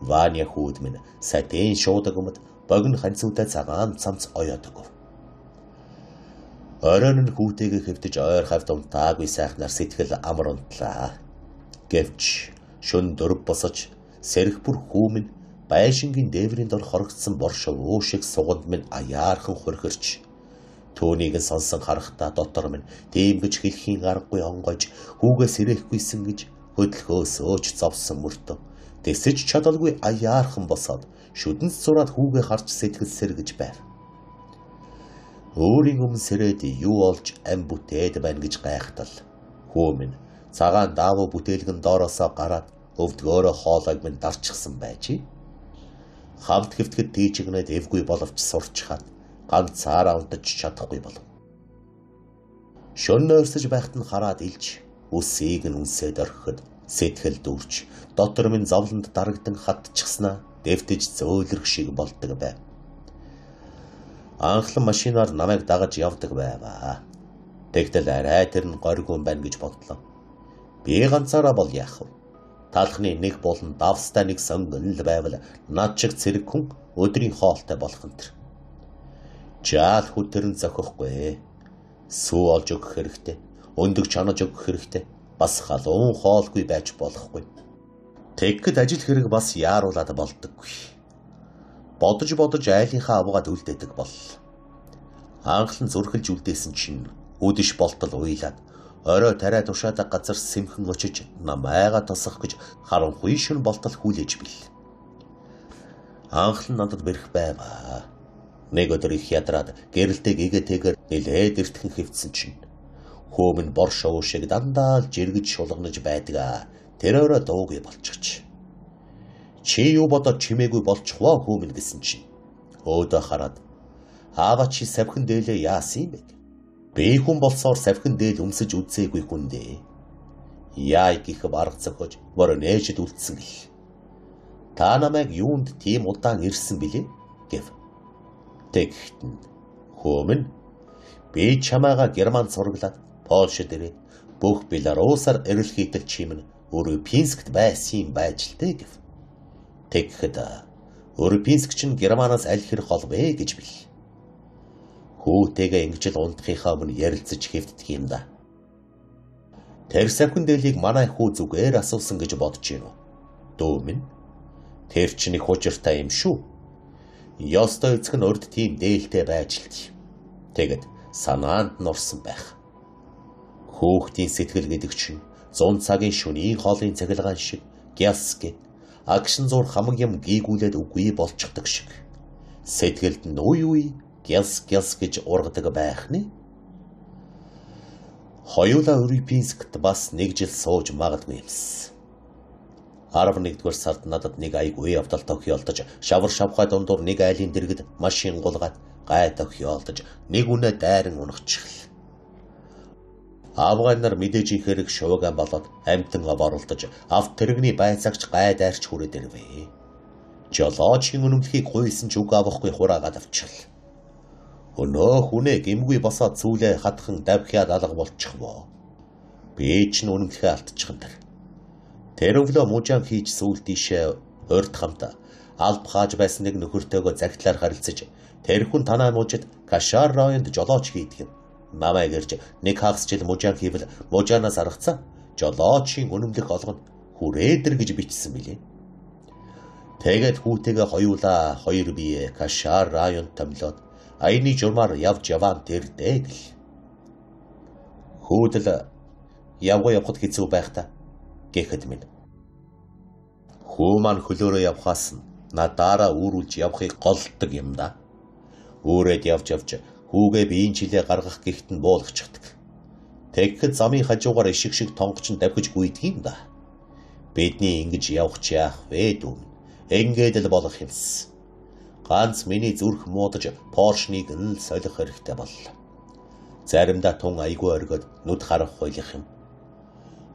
Ваня хүүд минь сатин шуудаг өмд богино ханцуутай цагаан цамц оёодог. Оройн нь хүүтэйгээ хэвтэж ойр хавьд унтаагүй сайхнаар сэтгэл амар унтлаа. Гэвч шөн дөрв босож сэрэх бүр хүүмэн байшингийн дээврийн дор хорогдсон борш уу шиг суганд минь аяархан хурхирч түүнийг нь сонсон харахтаа дотор минь тийм гэж хэлхийн аргагүй онгойж хүүгээс ирэхгүйсэн гэж хөдөлгөөс өөч зовсон мөртөө Тэсэж чадалгүй аяархан босоод шүдэнс зураад хүүгээ харж сэтгэл сэргэж байв. Өөрийн өмнө сэрээд юу олж ам бүтээд байна гэж гайхтал хүү минь цагаан даавуу бүтээлгэн доороосоо гараад өвдгөөрөө хоолойг минь дарчихсан байж. Хамт хэвтгэд тийчгнээд эвгүй боловч сурчхаад ганцаараа унтаж чадахгүй болов. Шөнө өрсөж байхад нь хараад илж үсийг нь үнсээд орхиход сэтгэл дүүрч дотор минь зовлонд дарагдан хатчихснаа дэвтэж зөөлрөх шиг болдог байв. Анхлан машинаар намайг дагаж явдаг байваа. Тэгтэл арай тэр нь горьгуун байна гэж бодлоо. Би ганцаараа бол яах вэ? Талхны нэг болон давстай нэг сонгон л байвал над шиг цэрэг хүн өдрийн хоолтой болох нь тэр. Жаал хүтэрн зохихгүй. Сүү олж өгөх хэрэгтэй. Өндөг чанаж өгөх хэрэгтэй. Бас халуун хоолгүй байж болохгүй. Тэгэхэд ажил хэрэг бас яаруулаад болдоггүй. Бодож айлынхаа авгаад үлдээдэг бол. Анхлан зүрхэлж үлдээсэн чинь үдэш болтол уйлаад орой тариа тушаадаг газар сэмхэн очиж намайга тосох гэж харанхуй шүн болтол хүлээж бил. Анхлан надад бэрх байваа. Нэг өдөр их ядраад гэрэлтэйг игээтэйгээр нилээд эртхэн хэвцсэн чинь хөө минь бор шоу шиг дандаа жиргэж шулгнаж байдаг. Тэр өрөө дуугүй болчихч. Чи юу бодоод чимээгүй болчихвоо хөө минь гэсэн чинь өөдөө хараад аава чи савхин дээлээ яасан юм бэ? Би хүн болсоор савхин дээл өмсөж үзээгүй хүн дээ. Яа гих бараг цохож мөр нээжд үлдсэн гэх. Та намайг юунд тийм удаан ирсэн бэлээ гэв. Тэгэхэд хөө минь би чамаага Германд сургалаад Польшид ирээд бүх Беларусаар эрэлхийдэл чимэн Урюпинскт байсан юм байж л дээ гэв. Тэгэхэд Урюпинск чинь Германаас аль хэрэг хол вэ гэж бил. Хүүтэйгээ ингэж л унтахынхаа өмнө ярилцаж хэвддэг юм да. Тэр савхин дээлийг манай хүү зүгээр асуусан гэж бодож байна уу? Дөө минь. Тэр чинь их хужиртай юм шүү. Ёстой эцэг нь урд тийм дээлтэй байж л тий. Тэгэд санаанд нурсан байх. Хүүхдийн сэтгэл гэдэг чинь 100 цагийн шөнийн хоолын цахилгаан шиг гясгэ агшин зур хамаг юм гийгүүлээд үгүй болчихдаг шиг. Сэтгэлд нь уй гяс гэж ургадаг байх нэ. Хоёулаа Урюпинскт бас нэг жил сууж магадгүй юмс. 11-р сард надад нэг айгүй явдал тохиолдож шавар шавхай дундуур нэг айлын дэргэд машин гулгаад гай тохиолдож нэг үнэ дайран унахчихл. Аавгай нар мэдээж хэрэг шуугаан болоод амтан борлдож авт тэрэгний байцаагч гай дайрч хүрээд ирвэ. Жолоочийн үнэмлэхийг гуйсан ч үг авахгүй хураагаад авчил. Өнөө хүнээ гимгүй босоод цүүлээ хатхан давхиад алга болчихвоо. Би ч үнэмлэхээ алдчихсан тэр. Тэр өвлөө мужаан хийж сүүл тийшээ урд хамт алб хааж байсан нэг нөхөртөөгөө загтлаар харилцаж тэр хүн танаа мужид Кашар районд жолооч хийдэг юм. Намайг ирж нэг хагас жил мужаан хийвэл мужаанаас аргацсан жолоочийн үнэмлэх олгонд хүрээдэр гэж бичсэн билээ. Тэгээд хүүтэйгээ хоёулаа хоёр бие Кашар районд томлоод аяны журмаар явж яваан тэрдээ гэл. Хүүдэл явахад хэцүү байх та гэхэд минь. Хүү маань хөлөөрөө явхаас нь надаараа үүрүүлж явахыг голддог юм да. Үүрээд явж хүүгээ биеийн жилээ гаргах гихт нь буулгачихдаг. Тэгэхэд замын хажуугаар ишиг шиг тонгоч нь давхиж гүйдэг юм да. Бидний ингэж явах ч яах вэ дүү. Ингээд л болох юмс. Ганц миний зүрх муудаж Поршныг нь солих хэрэгтэй боллоо. Заримдаа тун айгүй оргиод нүд харах хойлох юм.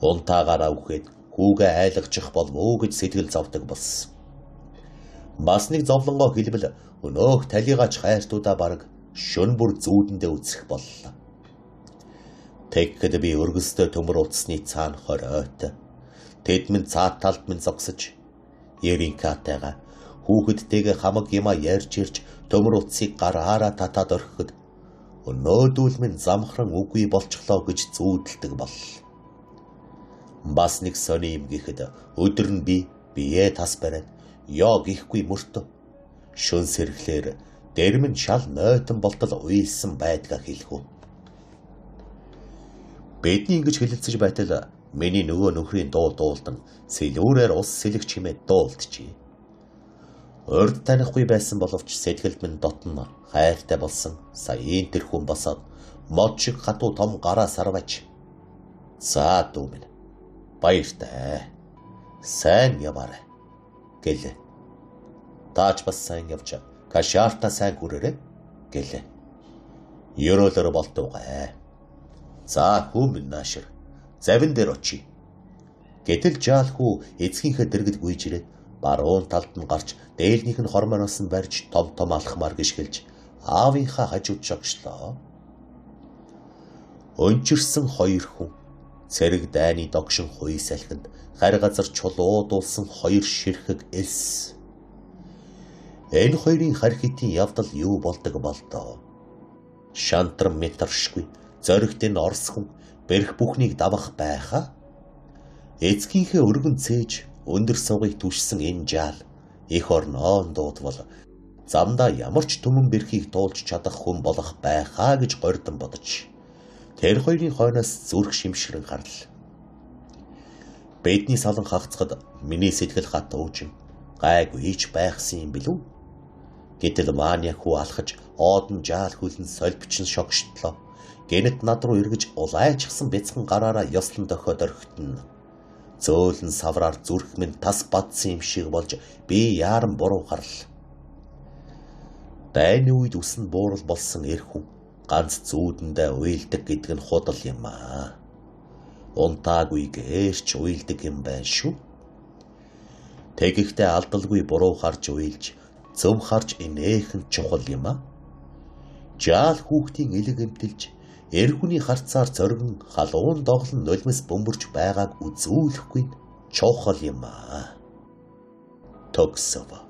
Унтаагаараа үхээд хүүгээ айлгачих болов уу гэж сэтгэл зовдөг болсон. Бас нэг зовлонгоо хэлбэл өнөөх талигаач хайртуудаа бараг шөн бүр зүүдэндээ үзэх боллоо. Тэгэхэд би өргөстэй төмөр утасны цаана хоройтой. Тэд минь цаат талд минь зогсож Еринкатайгаа хүүхэдтэйгээ хамаг юма ярьж ирж төмөр утсыг гараараа татаад орхиход өнөөдүүл минь замхран үгүй болчихлоо гэж зүүдэлдэг боллоо. Бас нэг сони юм гэхэд өдөр нь бие тас бариад ёо гихгүй мөртөө шөн сэрхлээр дэрмэн шал нойтон болтол уйлсан байдгаа хэлэхүү. Бидний ингэж хэлэлцэж байтал Миний нөгөө нөхрийн дуу дуулдан сэлүүрээр ус сэлгэж хэмээн дуулдчихъя. Урд танихгүй байсан боловч сэтгэлд минь дотно хайртай болсон саяын тэр хүн босоод мод шиг хатуу том гараа сарваж. За дүү минь. Баяртай. Сайн яваарай. Гэлээ. Таач бас сайн явж кашаарта сайн хүрээрэй. Гэлээ. Ерөөлөөр болтугай. За хүү минь наашир. Завин дээр очие. Гэтэл жаал хүү эцгийнхээ дэргэд гүйж ирээд баруун талд нь гарч дээлнийх нь хормоноос нь барьж том том алхмаар гიშгэлж аавынхаа хажууд шогшлоо. Өнчирсэн хоёр хүн цэрэг дайны догшин хуй салхинд харь газар чулуудулсан хоёр ширхэг элс. Энэ хоёрын харь хитийн явдал юу болдог болдоо. Шантар метршгүй зоригт нь орсхон бэрх бүхнийг давах байхаа. Эцгийнхээ өргөн цээж өндөр сувгийг түшсэн энэ жаал их орноон дуудвал замдаа ямар ч түмэн бэрхийг туулж чадах хүн болох байхаа гэж гордон бодож тэр хоёрын хойноос зүрх шимшгэрэн харлаа. Бидний салан хагцхад миний сэтгэл хатуужин гайгүй ич байхсан юм билүү? Гэтэл мааны хүү алхаж оодон жаал хүлэн солбчин шогштлоо. Гэнэт над руу эргэж улайчсан бяцхан гараараа ёслон дохиод орхитно. Зөөлөн савраар зүрх минь тас бадсан юм шиг болж би яаран буруу харлаа. Дайны үед үсэн буурал болсон эр хүн ганц зүүдэндээ уйлдаг гэдэг нь худал юм аа. Унтаагүй гэрч уйлдаг юм байна шүү. Тэгэхдээ алдалгүй буруу харж уйлж, зөв харж инээхэн чухал юм аа. Жаал хүүхдийн элэг эмтэлж, эр хүний харцаар зоригн халуун доглон нулимс бөмбөрч байгааг үзүүлэхгүй чухал юм аа. Төгсөв.